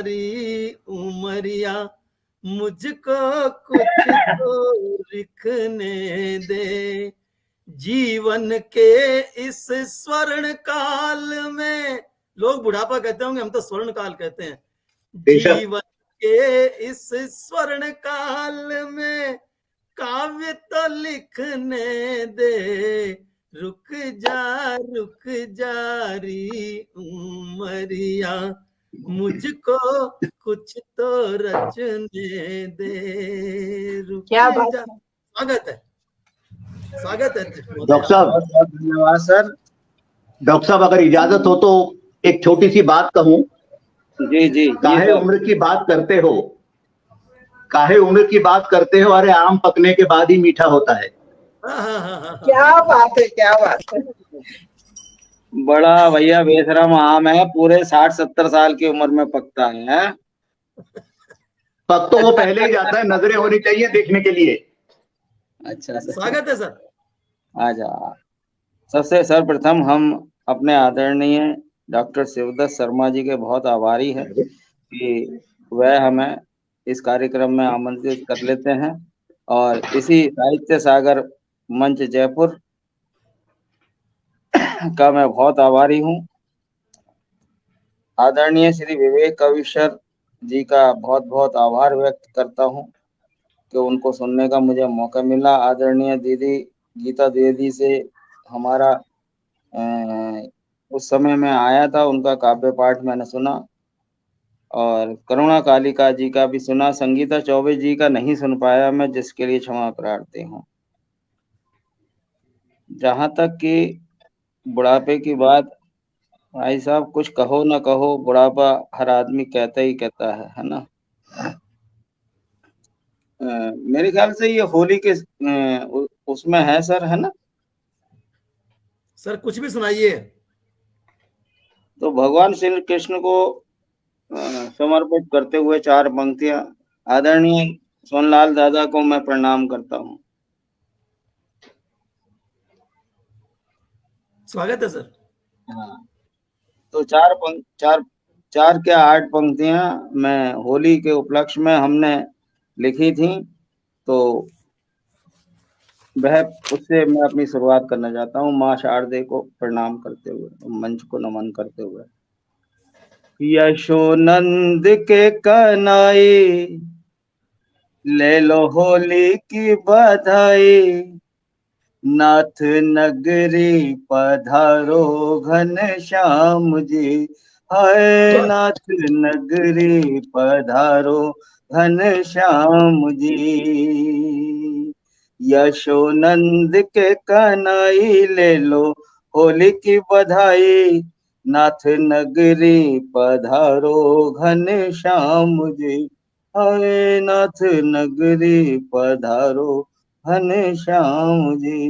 री उमरिया, मुझको कुछ तो लिखने दे। जीवन के इस स्वर्ण काल में, लोग बुढ़ापा कहते होंगे, हम तो स्वर्ण काल कहते हैं। जीवन के इस स्वर्ण काल में काव्य तो लिखने दे। रुक जा री उमरिया, मुझको कुछ तो रचने दे। रुक क्या बात जा। है। स्वागत है, स्वागत है डॉक्टर साहब, बहुत बहुत धन्यवाद सर। डॉक्टर साहब अगर इजाजत हो तो एक छोटी सी बात कहूं। जी जी, काहे उम्र की बात करते हो, काहे उम्र की बात करते हो, अरे आम पकने के बाद ही मीठा होता है। क्या बात है, क्या बात है। बड़ा भैया बेशरम आम है, पूरे 60-70 साल की उम्र में पकता है। पक तो वो पहले ही जाता है, नजरें होनी चाहिए देखने के लिए। अच्छा सर, स्वागत है सर। आजा। सबसे सर्वप्रथम हम अपने आदरणीय डॉक्टर शिवदत्त शर्मा जी के बहुत आभारी हैं कि वह हमें इस कार्यक्रम में आमंत्रित कर लेते हैं, और इसी साहित्य सागर मंच जयपुर का मैं बहुत आभारी हूं आदरणीय श्री विवेक कविशर जी का बहुत बहुत आभार व्यक्त करता हूँ कि उनको सुनने का मुझे मौका मिला। आदरणीय दीदी गीता दीदी से हमारा उस समय में आया था, उनका काव्य पाठ मैंने सुना और करुणा कालिका जी का भी सुना। संगीता चौबे जी का नहीं सुन पाया मैं, जिसके लिए क्षमा प्रार्थी हूँ। जहाँ तक कि बुढ़ापे की बात, भाई साहब कुछ कहो ना कहो, बुढ़ापा हर आदमी कहता ही कहता है ना। मेरे ख्याल से ये होली के उसमें है सर, है ना? सर कुछ भी सुनाइए। तो भगवान श्री कृष्ण को समर्पित करते हुए 4 पंक्तियां। आदरणीय सोनलाल दादा को मैं प्रणाम करता हूँ। स्वागत है सर। हाँ, तो 4 क्या 8 पंक्तियां मैं होली के उपलक्ष्य में हमने लिखी थी, तो वह उससे मैं अपनी शुरुआत करना चाहता हूँ, माँ शारदे को प्रणाम करते हुए, मंच को नमन करते हुए। यशोनंद के कनाई ले लो होली की बधाई, नाथ नगरी पधारो घन श्याम जी, हाय नाथ नगरी पधारो घन श्याम जी। यशोनंद के कनाई ले लो होली की बधाई, नाथ नगरी पधारो घन श्याम जी, हाय नाथ नगरी पधारो घन श्याम जी।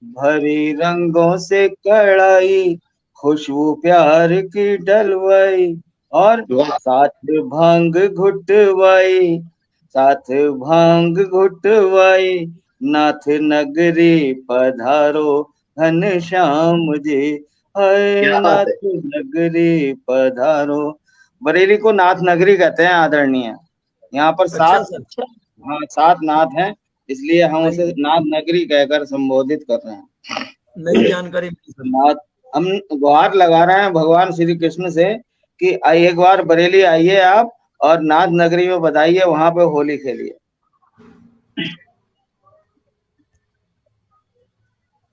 भरी रंगों से कड़ाई, खुशबू प्यार की डलवाई, और साथ भांग घुटवाई, साथ भांग घुटवाई, नाथ नगरी पधारो घन श्याम जी, हाय नाथ नगरी पधारो। बरेली को नाथ नगरी कहते हैं आदरणीय। यहाँ पर अच्छा सर। हाँ 7 नाथ हैं, इसलिए हम उसे नाथ नगरी कहकर संबोधित कर रहे हैं। नई जानकारी मिली सर। नाथ, हम गुहार लगा रहे हैं भगवान श्री कृष्ण से कि एक बार बरेली आइए आप और नाथ नगरी में बताइए, वहां पे होली खेलिए।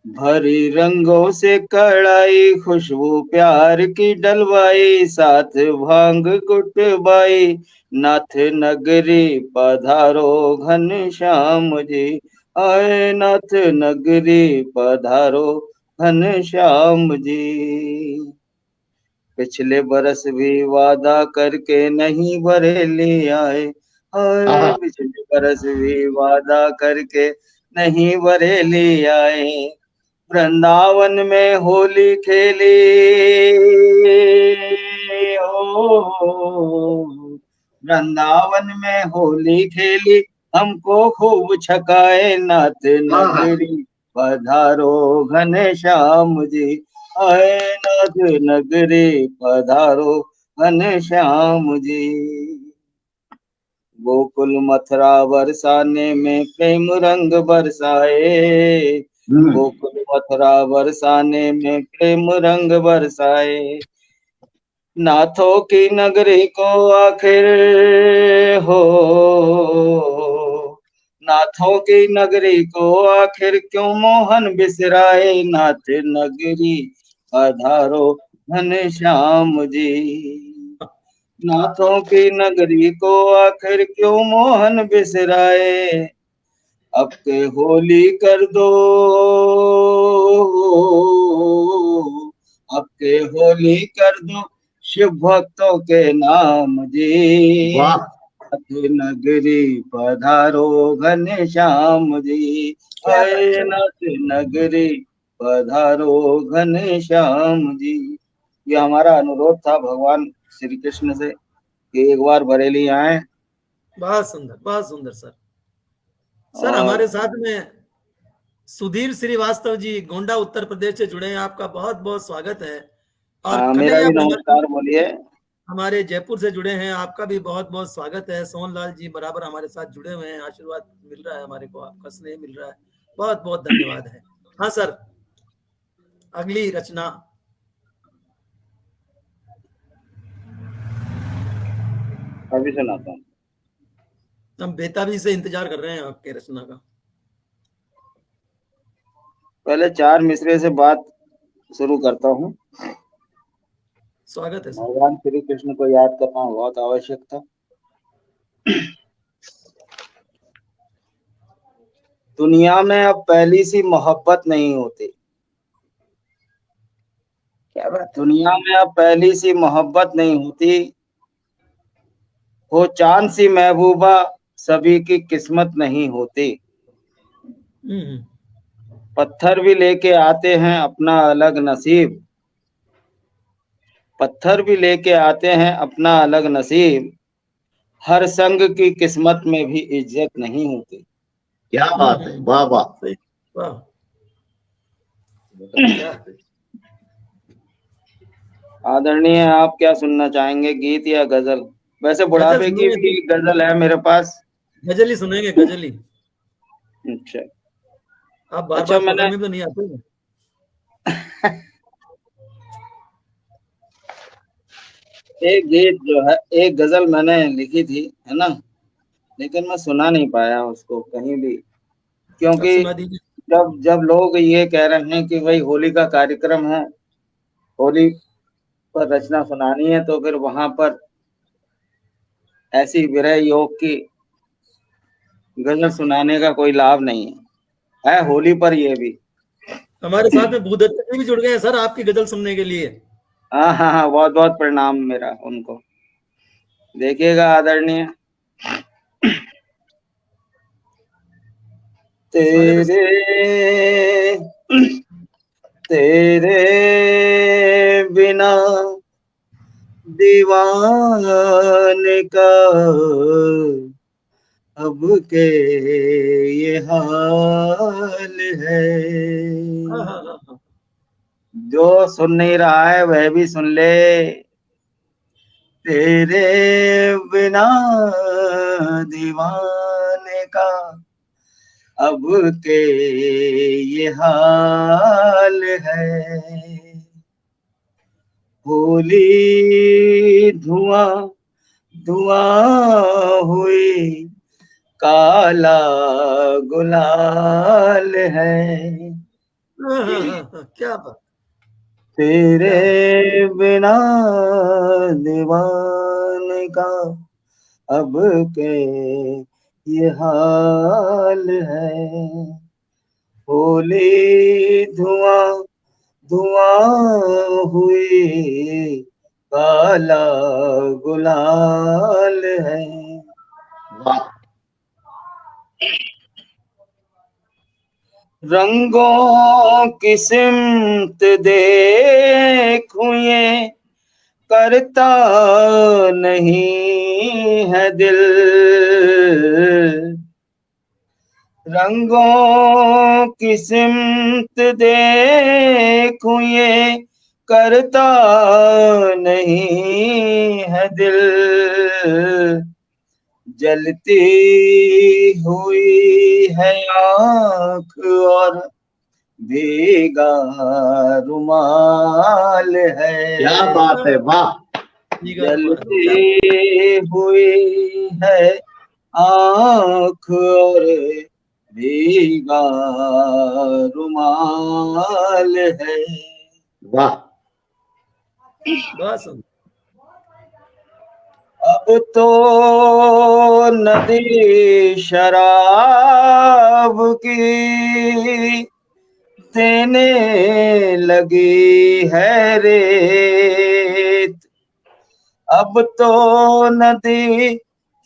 भरी रंगों से कड़ाई, खुशबू प्यार की डलवाई, साथ भांग गुटबाई, नाथ नगरी पधारो घन श्याम जी, आए नाथ नगरी पधारो घन श्याम जी। पिछले बरस भी वादा करके नहीं बरेली आए, हाय पिछले बरस भी वादा करके नहीं बरेली आए, वृंदावन में होली खेली हो, वृंदावन में होली खेली, हमको खूब छकाए, नाथ नगरी पधारो घन श्याम जी, आए नाथ नगरी पधारो घन श्याम जी। गोकुल मथुरा बरसाने में प्रेम रंग बरसाए, गोकुल मथुरा बरसाने में प्रेम रंग बरसाए, नाथों की नगरी को आखिर हो, नाथों की नगरी को आखिर क्यों मोहन बिसराए, नाथ नगरी पधारो घन श्याम जी, नाथों की नगरी को आखिर क्यों मोहन बिसराए, अब के होली कर दो, अब के होली कर दो शिव भक्तों के नाम जी, नाथ नगरी पधारो घन श्याम जी, आए नाथ नगरी पधारो घन श्याम जी। ये हमारा अनुरोध था भगवान श्री कृष्ण से कि एक बार बरेली आए। बहुत सुंदर सर। सर हमारे साथ में सुधीर श्रीवास्तव जी गोंडा उत्तर प्रदेश से जुड़े हैं, आपका बहुत बहुत स्वागत है। और मेरा भी नमस्कार बोलिए। हमारे जयपुर से जुड़े हैं, आपका भी बहुत बहुत स्वागत है। सोहनलाल जी बराबर हमारे साथ जुड़े हुए हैं, आशीर्वाद मिल रहा है हमारे को, आपका स्नेह मिल रहा है, बहुत बहुत धन्यवाद है। हाँ सर, अगली रचना। अभी सुनाता हूँ। हम बेताबी से इंतजार कर रहे हैं आपके रचना का। पहले 4 मिसरे से बात शुरू करता हूँ। स्वागत है सर। भगवान श्री कृष्ण को याद करना बहुत आवश्यक था। दुनिया में अब पहली सी मोहब्बत नहीं होती। क्या बात। दुनिया में अब पहली सी मोहब्बत नहीं होती। हो चांद सी महबूबा सभी की किस्मत नहीं होती। हम्म। पत्थर भी लेके आते हैं अपना अलग नसीब। पत्थर भी लेके आते हैं अपना अलग नसीब। हर संग की किस्मत में भी इज्जत नहीं होती। क्या बात है, वाह वाह। सही, वाह। क्या आदरणीय, आप क्या सुनना चाहेंगे, गीत या गजल? वैसे गजल बुढ़ापे की सुनेंगे भी तो, एक गजल है मेरे पास। गजल ही सुनेंगे, गजल ही। अच्छा आप बार अच्छा, बार प्रोग्राम मैंने में तो नहीं आते हैं। एक गीत जो है, एक गजल मैंने लिखी थी, है ना, लेकिन मैं सुना नहीं पाया उसको कहीं भी, अब क्योंकि सुना दीजिए। जब जब लोग ये कह रहे हैं कि भाई होली का कार्यक्रम है, होली पर रचना सुनानी है, तो फिर वहां पर ऐसी विरह योग की गजल सुनाने का कोई लाभ नहीं है होली पर ये भी। हमारे साथ में भूदत्त जी भी जुड़ गए हैं सर आपकी गजल सुनने के लिए। हाँ हाँ हाँ, बहुत बहुत प्रणाम मेरा उनको। देखिएगा आदरणीय, स्वागत है सर। तेरे तेरे बिना दीवाने का अब के ये हाल है। हाँ हाँ हाँ हाँ। जो सुन नहीं रहा है वह भी सुन ले। तेरे बिना दीवाने का अब के ये हाल है। होली धुआं धुआं हुई, काला गुलाल है। हाँ हाँ हाँ हाँ, क्या बात, तेरे क्या बात। बिना दीवाने का अब के ये हाल है। होली धुआं धुआं हुई, काला गुलाल है। वाह। रंगों की सिमत देखूं ये करता नहीं है दिल। रंगों की सिमत देखूं ये करता नहीं है दिल। जलती हुई है आँख और भीगा रुमाल है। क्या बात है, वाह। जलती हुई है आँख और भीगा रुमाल है। वाह। बस अब तो नदी शराब की देने लगी है रेत। अब तो नदी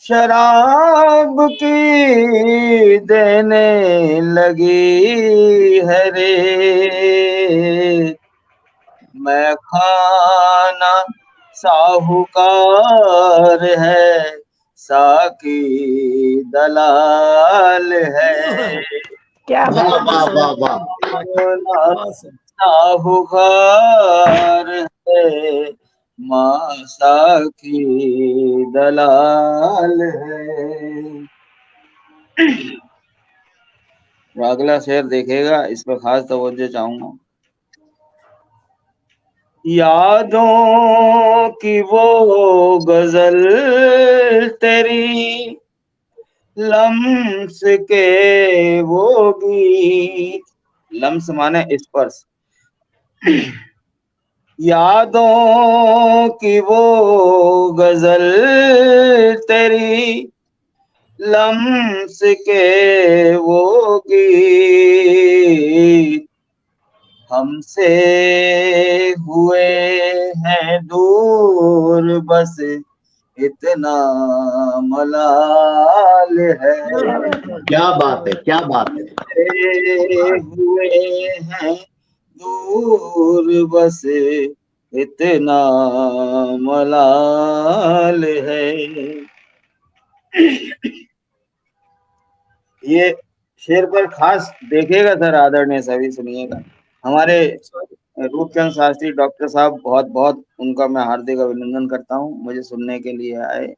शराब की देने लगी है रेत। मैं खाना साहूकार है, साकी दलाल है। क्या बात। वाह वाह वाह वाह। खाना साहूकार है, माँ साकी दलाल है। अगला शेर देखेगा, इस पर खास तवज्जो चाहूंगा। यादों की वो गजल तेरी, लम्स के वो गीत, लम्स माने स्पर्श, यादों की वो गजल तेरी, लम्स के वो गीत, हमसे हुए हैं दूर बस इतना मलाल है, क्या बात है, क्या बात है। हमसे हुए हैं दूर बस इतना मलाल है। ये शेर पर खास देखिएगा सर, आदरणीय सभी सुनिएगा। हमारे रूपचंद शास्त्री डॉक्टर साहब, बहुत बहुत उनका मैं हार्दिक अभिनंदन करता हूँ, मुझे सुनने के लिए आए,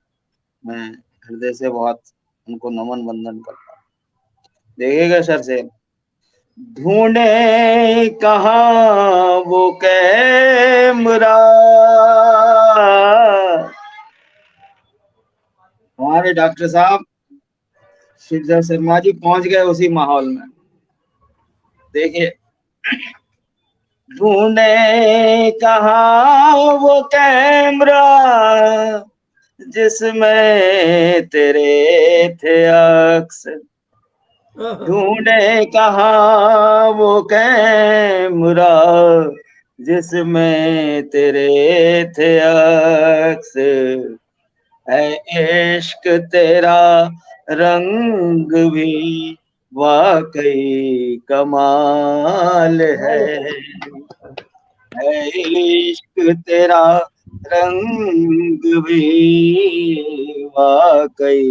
मैं हृदय से बहुत उनको नमन वंदन करता हूँ। देखिएगा सर से, ढूंढे कहाँ वो कैमरा, हमारे डॉक्टर साहब शिवदत्त शर्मा जी पहुंच गए उसी माहौल में। देखिए, ढूंढे कहाँ वो कैमरा जिसमें तेरे थे अक्स, ढूंढे कहाँ वो कैमरा जिसमें तेरे थे अक्स, है इश्क तेरा रंग भी वाकई कमाल है इश्क तेरा रंग भी वाकई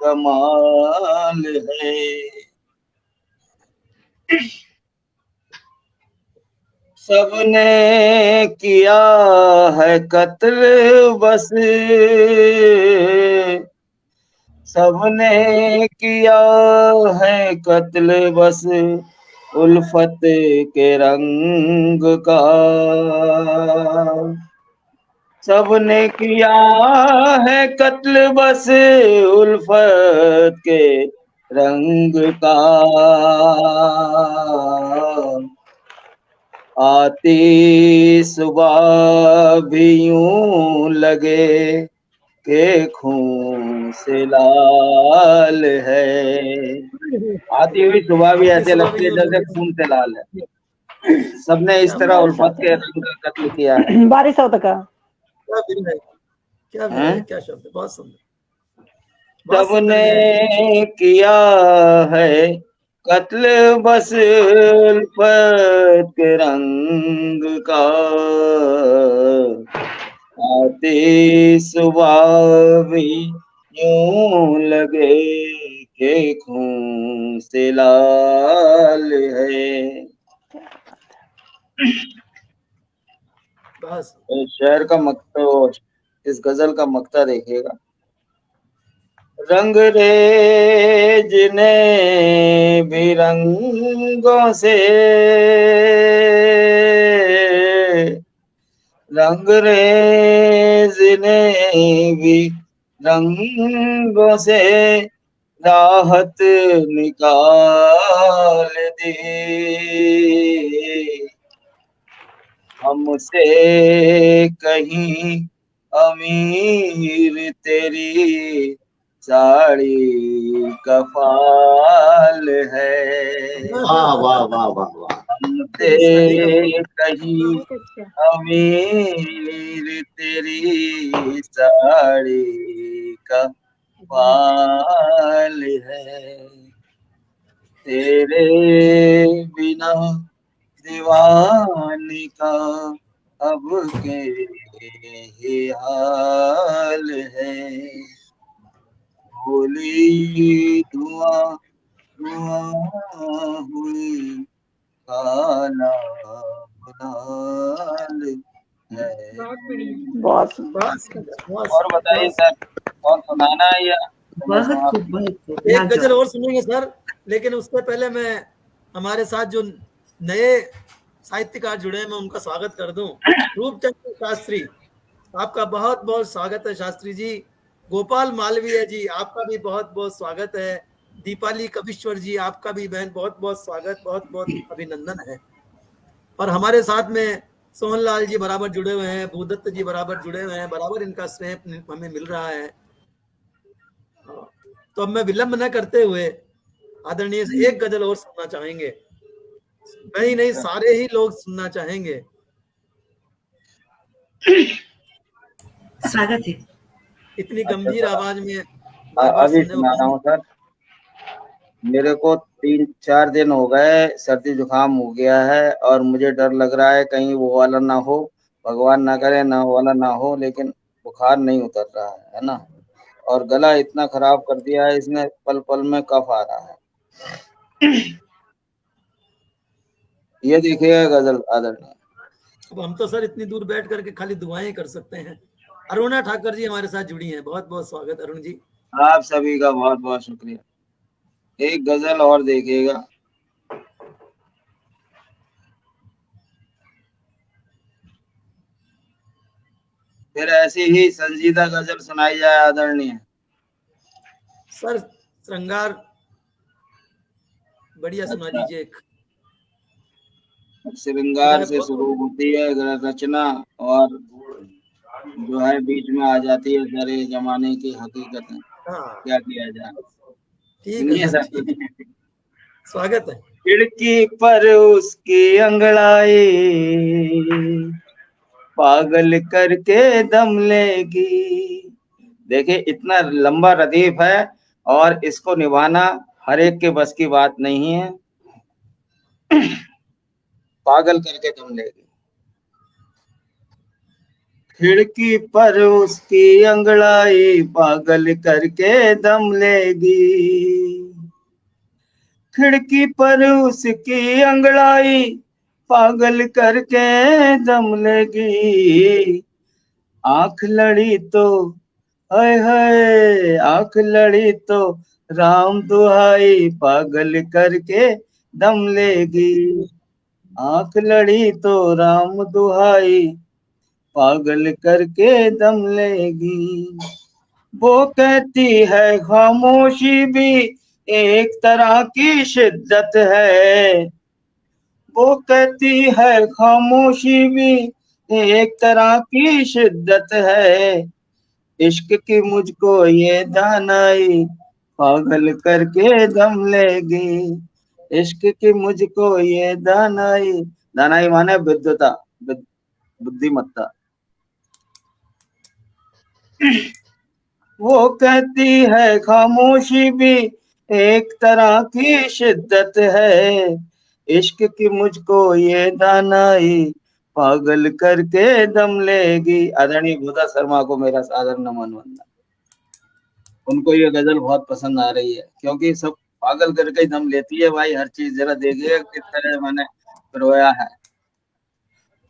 कमाल है। सबने किया है कत्ल बस, सबने किया है कत्ल बस उल्फत के रंग का, सबने किया है कत्ल बस उल्फत के रंग का, आती सुबह भी यूं लगे के खून से लाल है, आती हुई सुबह भी ऐसे लगती है जैसे खून से लाल है। सबने इस तरह उल्फत के रंग का कत्ल किया है। बारिश होता का क्या विनय है, क्या विनय है, क्या शब्द है, बहुत सुंदर, बहुत सुंदर सबने किया है कत्ल बस उल्फत के रंग का, आती सुबह भी यूं लगे के खून से लाल है। बस शहर का मकता, इस गजल का मकता देखिएगा, रंग रेज ने भी रंगों से, रंग रेज ने भी रंगों से राहत निकाल दी, हमसे कहीं अमीर तेरी साड़ी का फाल है, वाह वाह वाह वाह वाह। हमसे कहीं अमीर तेरी साड़ी का फाल है, तेरे बिना दीवानी का अब के ही हाल है, गोली धुआं धुआं हुई काला गुलाल है। बहुत और बताइए सर, और सुनाना है या बहुत खूब, बहुत खूब। एक लाजवाब। गजल और सुनेंगे सर, लेकिन उससे पहले मैं हमारे साथ जो नए साहित्यकार जुड़े हैं, मैं उनका स्वागत कर दूं। रूपचंद्र शास्त्री, आपका बहुत बहुत स्वागत है शास्त्री जी। गोपाल मालवीय जी, आपका भी बहुत बहुत स्वागत है। दीपाली कविश्वर जी, आपका भी बहन बहुत बहुत स्वागत, बहुत बहुत अभिनंदन है। और हमारे साथ में सोहनलाल जी बराबर जुड़े हुए हैं, भूदत्त जी बराबर जुड़े हुए हैं, बराबर इनका स्नेह हमें मिल रहा है। तो अब मैं विलंब न करते हुए आदरणीय से एक गजल और सुनना चाहेंगे। नहीं, सारे ही लोग सुनना चाहेंगे। स्वागत है। इतनी गंभीर आवाज में अभी सुना रहा हूँ सर। मेरे को 3-4 दिन हो गए, सर्दी जुकाम हो गया है और मुझे डर लग रहा है कहीं वो वाला ना हो, भगवान ना करे ना वाला ना हो, लेकिन बुखार नहीं उतर रहा है ना। और गला इतना खराब कर दिया है इसने, पल पल में कफ आ रहा है। ये देखिएगा गजल आदरणीय। अब हम तो सर इतनी दूर बैठ करके खाली दुआएं कर सकते हैं। अरुणा ठाकर जी हमारे साथ जुड़ी हैं, बहुत बहुत स्वागत अरुण जी। आप सभी का बहुत बहुत शुक्रिया। एक गजल और देखिएगा। फिर ऐसी ही संजीदा गजल सुनाई जाए आदरणीय। सर श्रृंगार बढ़िया सुना दीजिए एक। श्रृंगार से शुरू होती है रचना और जो है बीच में आ जाती है सारे जमाने की हकीकतें। क्या किया जाए। ठीक है सर, स्वागत है। खिड़की पर उसकी अंगड़ाई पागल करके दम लेगी। देखिए इतना लंबा रदीफ है और इसको निभाना हर एक के बस की बात नहीं है। पागल करके दम लेगी। खिड़की पर उसकी अंगड़ाई पागल करके दम लेगी। खिड़की पर उसकी अंगड़ाई पागल करके दम लेगी। आंख लड़ी तो हाय हाय, आंख लड़ी तो राम दुहाई पागल करके दम लेगी। आंख लड़ी तो राम दुहाई पागल करके दम लेगी। वो कहती है खामोशी भी एक तरह की शिद्दत है। वो कहती है खामोशी भी एक तरह की शिद्दत है। इश्क की मुझको ये दानाई पागल करके दम लेगी। इश्क की मुझको ये दानाई, दानाई माने विद्वता, बुद्धिमत्ता। वो कहती है खामोशी भी एक तरह की शिद्दत है। इश्क की मुझको ये दानाई पागल करके दम लेगी। आदरणीय भूदा शर्मा को मेरा सादर नमन वंदन। उनको ये गजल बहुत पसंद आ रही है क्योंकि सब पागल करके ही दम लेती है भाई। हर चीज जरा देखिए किस तरह मैंने रोया है।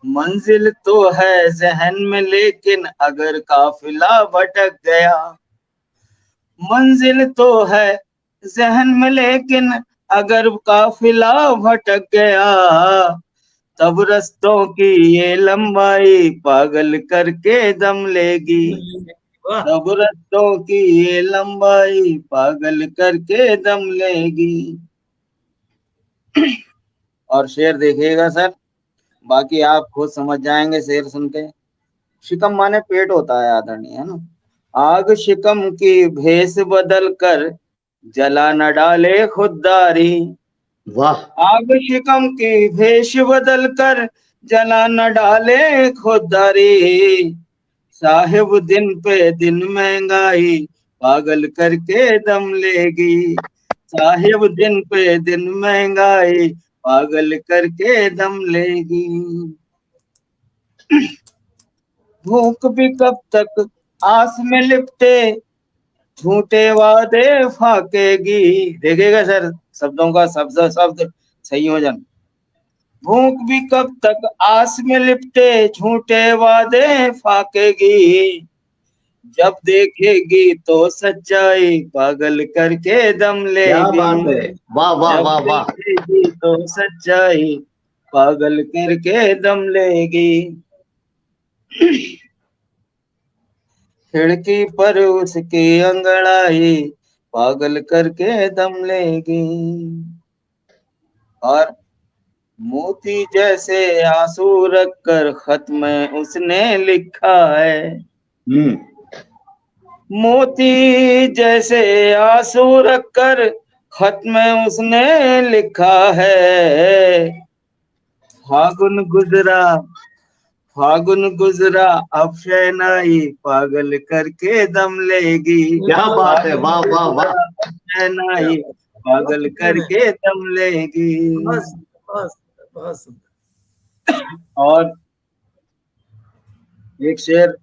मंजिल तो है जहन में लेकिन अगर काफिला भटक गया। मंजिल तो है जहन में लेकिन अगर काफिला भटक गया। तब रस्तों की ये लंबाई पागल करके दम लेगी। तब रस्तों की ये लंबाई पागल करके दम लेगी। और शेर देखिएगा सर, बाकी आप खुद समझ जाएंगे शेर सुन के। शिकम माने पेट होता है आदरणीय, है ना। आग शिकम की भेस बदल कर जला न डाले खुददारी। वाह। आग शिकम की भेष बदल कर जला न डाले खुददारी। साहिब दिन पे दिन महंगाई पागल करके दम लेगी। साहिब दिन पे दिन महंगाई पागल करके दम लेगी। भूख भी कब तक आस में लिपटे झूठे वादे फाकेगी। देखिएगा सर शब्दों का शब्द संयोजन। भूख भी कब तक आस में लिपटे झूठे वादे फाकेगी। जब देखेगी तो सच्चाई पागल करके दम लेगी। क्या बात है, वाह वाह वाह वाह। देखेगी तो सच्चाई पागल करके दम लेगी। खिड़की पर उसकी अंगड़ाई पागल करके दम लेगी। और मोती जैसे आंसू रखकर खत में उसने लिखा है। मोती जैसे आंसू रखकर खत में उसने लिखा है। फागुन गुजरा अब शहनाई पागल करके दम लेगी। क्या बात है, वाह वाह वाह। शहनाई पागल करके दम लेगी। बहुत सुंदर। और एक शेर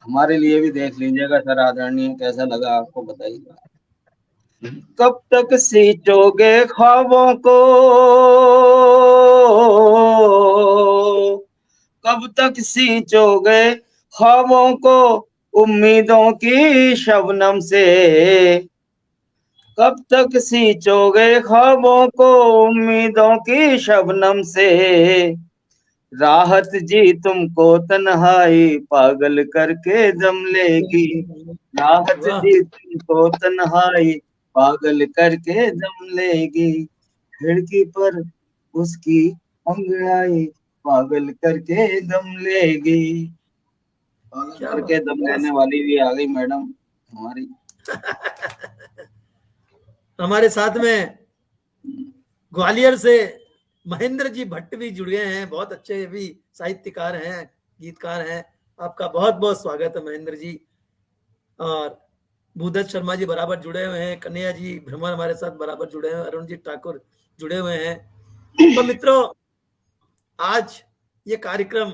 हमारे लिए भी देख लीजिएगा सर आदरणीय, कैसा लगा आपको बताइएगा। कब तक सींचोगे ख्वाबों को, कब तक सींचोगे ख्वाबों को उम्मीदों की शबनम से। कब तक सींचोगे ख्वाबों को उम्मीदों की शबनम से। राहत जी तुमको तन्हाई पागल करके दम लेगी। राहत जी तुमको तन्हाई पागल करके दम लेगी। खिड़की पर उसकी अंगड़ाई पागल करके दम लेगी। पागल करके दम लेने वाली भी आ गई मैडम हमारी। हमारे साथ में ग्वालियर से महेंद्र जी भट्ट भी जुड़ गए हैं, बहुत अच्छे भी साहित्यकार हैं, गीतकार हैं। आपका बहुत बहुत स्वागत है महेंद्र जी। और भूदत्त शर्मा जी बराबर जुड़े हुए हैं, कन्हैया जी भ्रमर हमारे साथ बराबर जुड़े हुए हैं, अरुण जी ठाकुर जुड़े हुए हैं। तो मित्रों, आज ये कार्यक्रम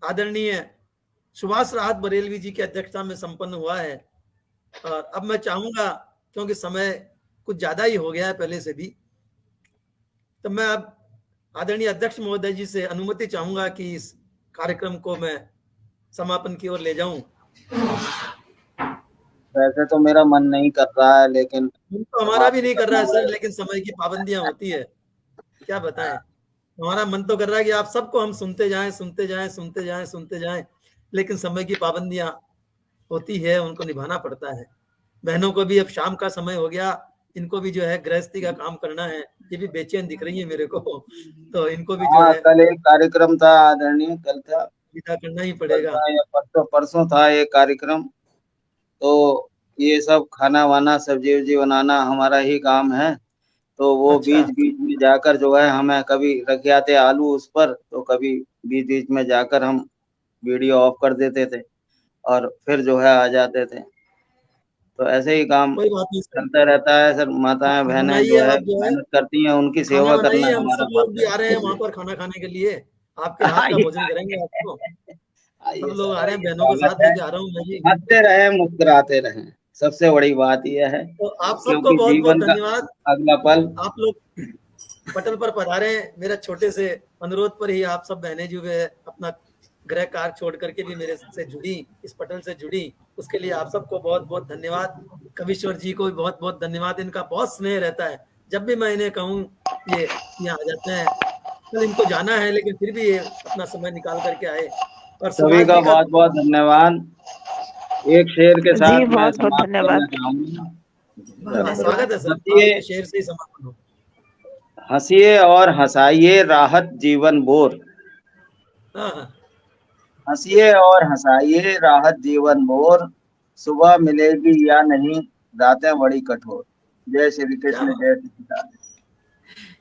आदरणीय सुभाष राहत बरेलवी जी की अध्यक्षता में संपन्न हुआ है। और अब मैं चाहूंगा, क्योंकि समय कुछ ज्यादा ही हो गया है पहले से भी, तो मैं अब आदरणीय अध्यक्ष महोदय जी से अनुमति चाहूंगा कि इस कार्यक्रम को मैं समापन की ओर ले जाऊं। वैसे तो मेरा मन नहीं कर रहा है, लेकिन तो हमारा भी नहीं कर रहा है सर, लेकिन समय की पाबंदियां होती है, क्या बताएं। हमारा मन तो कर रहा है कि आप सबको हम सुनते जाएं, लेकिन समय की पाबंदियां होती है, उनको निभाना पड़ता है। बहनों को भी अब शाम का समय हो गया, इनको भी जो है गृहस्थी का काम करना है, ये भी बेचैन दिख रही है मेरे को, तो इनको भी जो है कल एक कार्यक्रम था आदरणीय, कल था, विदा करना ही पड़ेगा। परसों था ये कार्यक्रम। तो ये सब खाना वाना सब्जी वब्जी बनाना हमारा ही काम है। तो वो बीच बीच में जाकर जो है हमें कभी रख आते आलू उस पर, तो कभी बीच बीच में जाकर हम वीडियो ऑफ कर देते थे और फिर जो है आ जाते थे। तो ऐसे ही काम चलता रहता है सर। माताएं बहनें जो है मेहनत करती हैं, उनकी सेवा करना हम सब लोग भी आ रहे हैं वहां पर खाना खाने के लिए, आपके हाथ का भोजन करेंगे आपको। सब लोग आ रहे हैं, बहनों के साथ लेके आ रहा हूँ मैं भी। हंसते रहे मुस्कुराते रहे, सबसे बड़ी बात यह है। तो आप सबको बहुत बहुत धन्यवाद। अगला पल आप लोग पटल पर पधारे, मेरा छोटे से अनुरोध पर ही आप सब बहनें जो है अपना गृह कार्य छोड़ करके भी मेरे से जुड़ी, इस पटल से जुड़ी, उसके लिए आप सबको बहुत बहुत धन्यवाद। कविश्वर जी को भी बहुत बहुत धन्यवाद, इनका बहुत स्नेह रहता है। जब भी मैं इन्हें कहूँ ये यहाँ आ जाते हैं, तो इनको जाना है लेकिन फिर भी ये अपना समय निकाल करके आए। और सभी का बहुत बहुत धन्यवाद। एक शेर के साथ जी बहुत बहुत धन्यवाद। स्वागत है सर, शेर से ही समापन हो। हंसिए और हंसाइए राहत जीवन बोर। हंसिए और हंसाइए राहत जीवन बोर। सुबह मिलेगी या नहीं रातें बड़ी कठोर। जय श्री कृष्ण, जय श्री राम।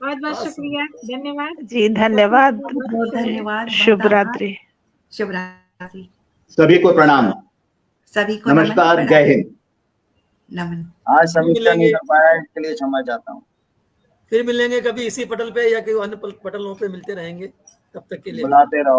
बहुत बहुत शुक्रिया, धन्यवाद जी, धन्यवाद, बहुत धन्यवाद। शुभ रात्रि। शुभ रात्रि। सभी को प्रणाम, सभी को नमस्कार, जय हिंद, नमन। आज समीक्षा नहीं कर पाया, इसके लिए क्षमा चाहता हूँ। फिर मिलेंगे कभी इसी पटल पे या कोई अन्य पटलों पे मिलते रहेंगे, तब तक के लिए बुलाते रहो।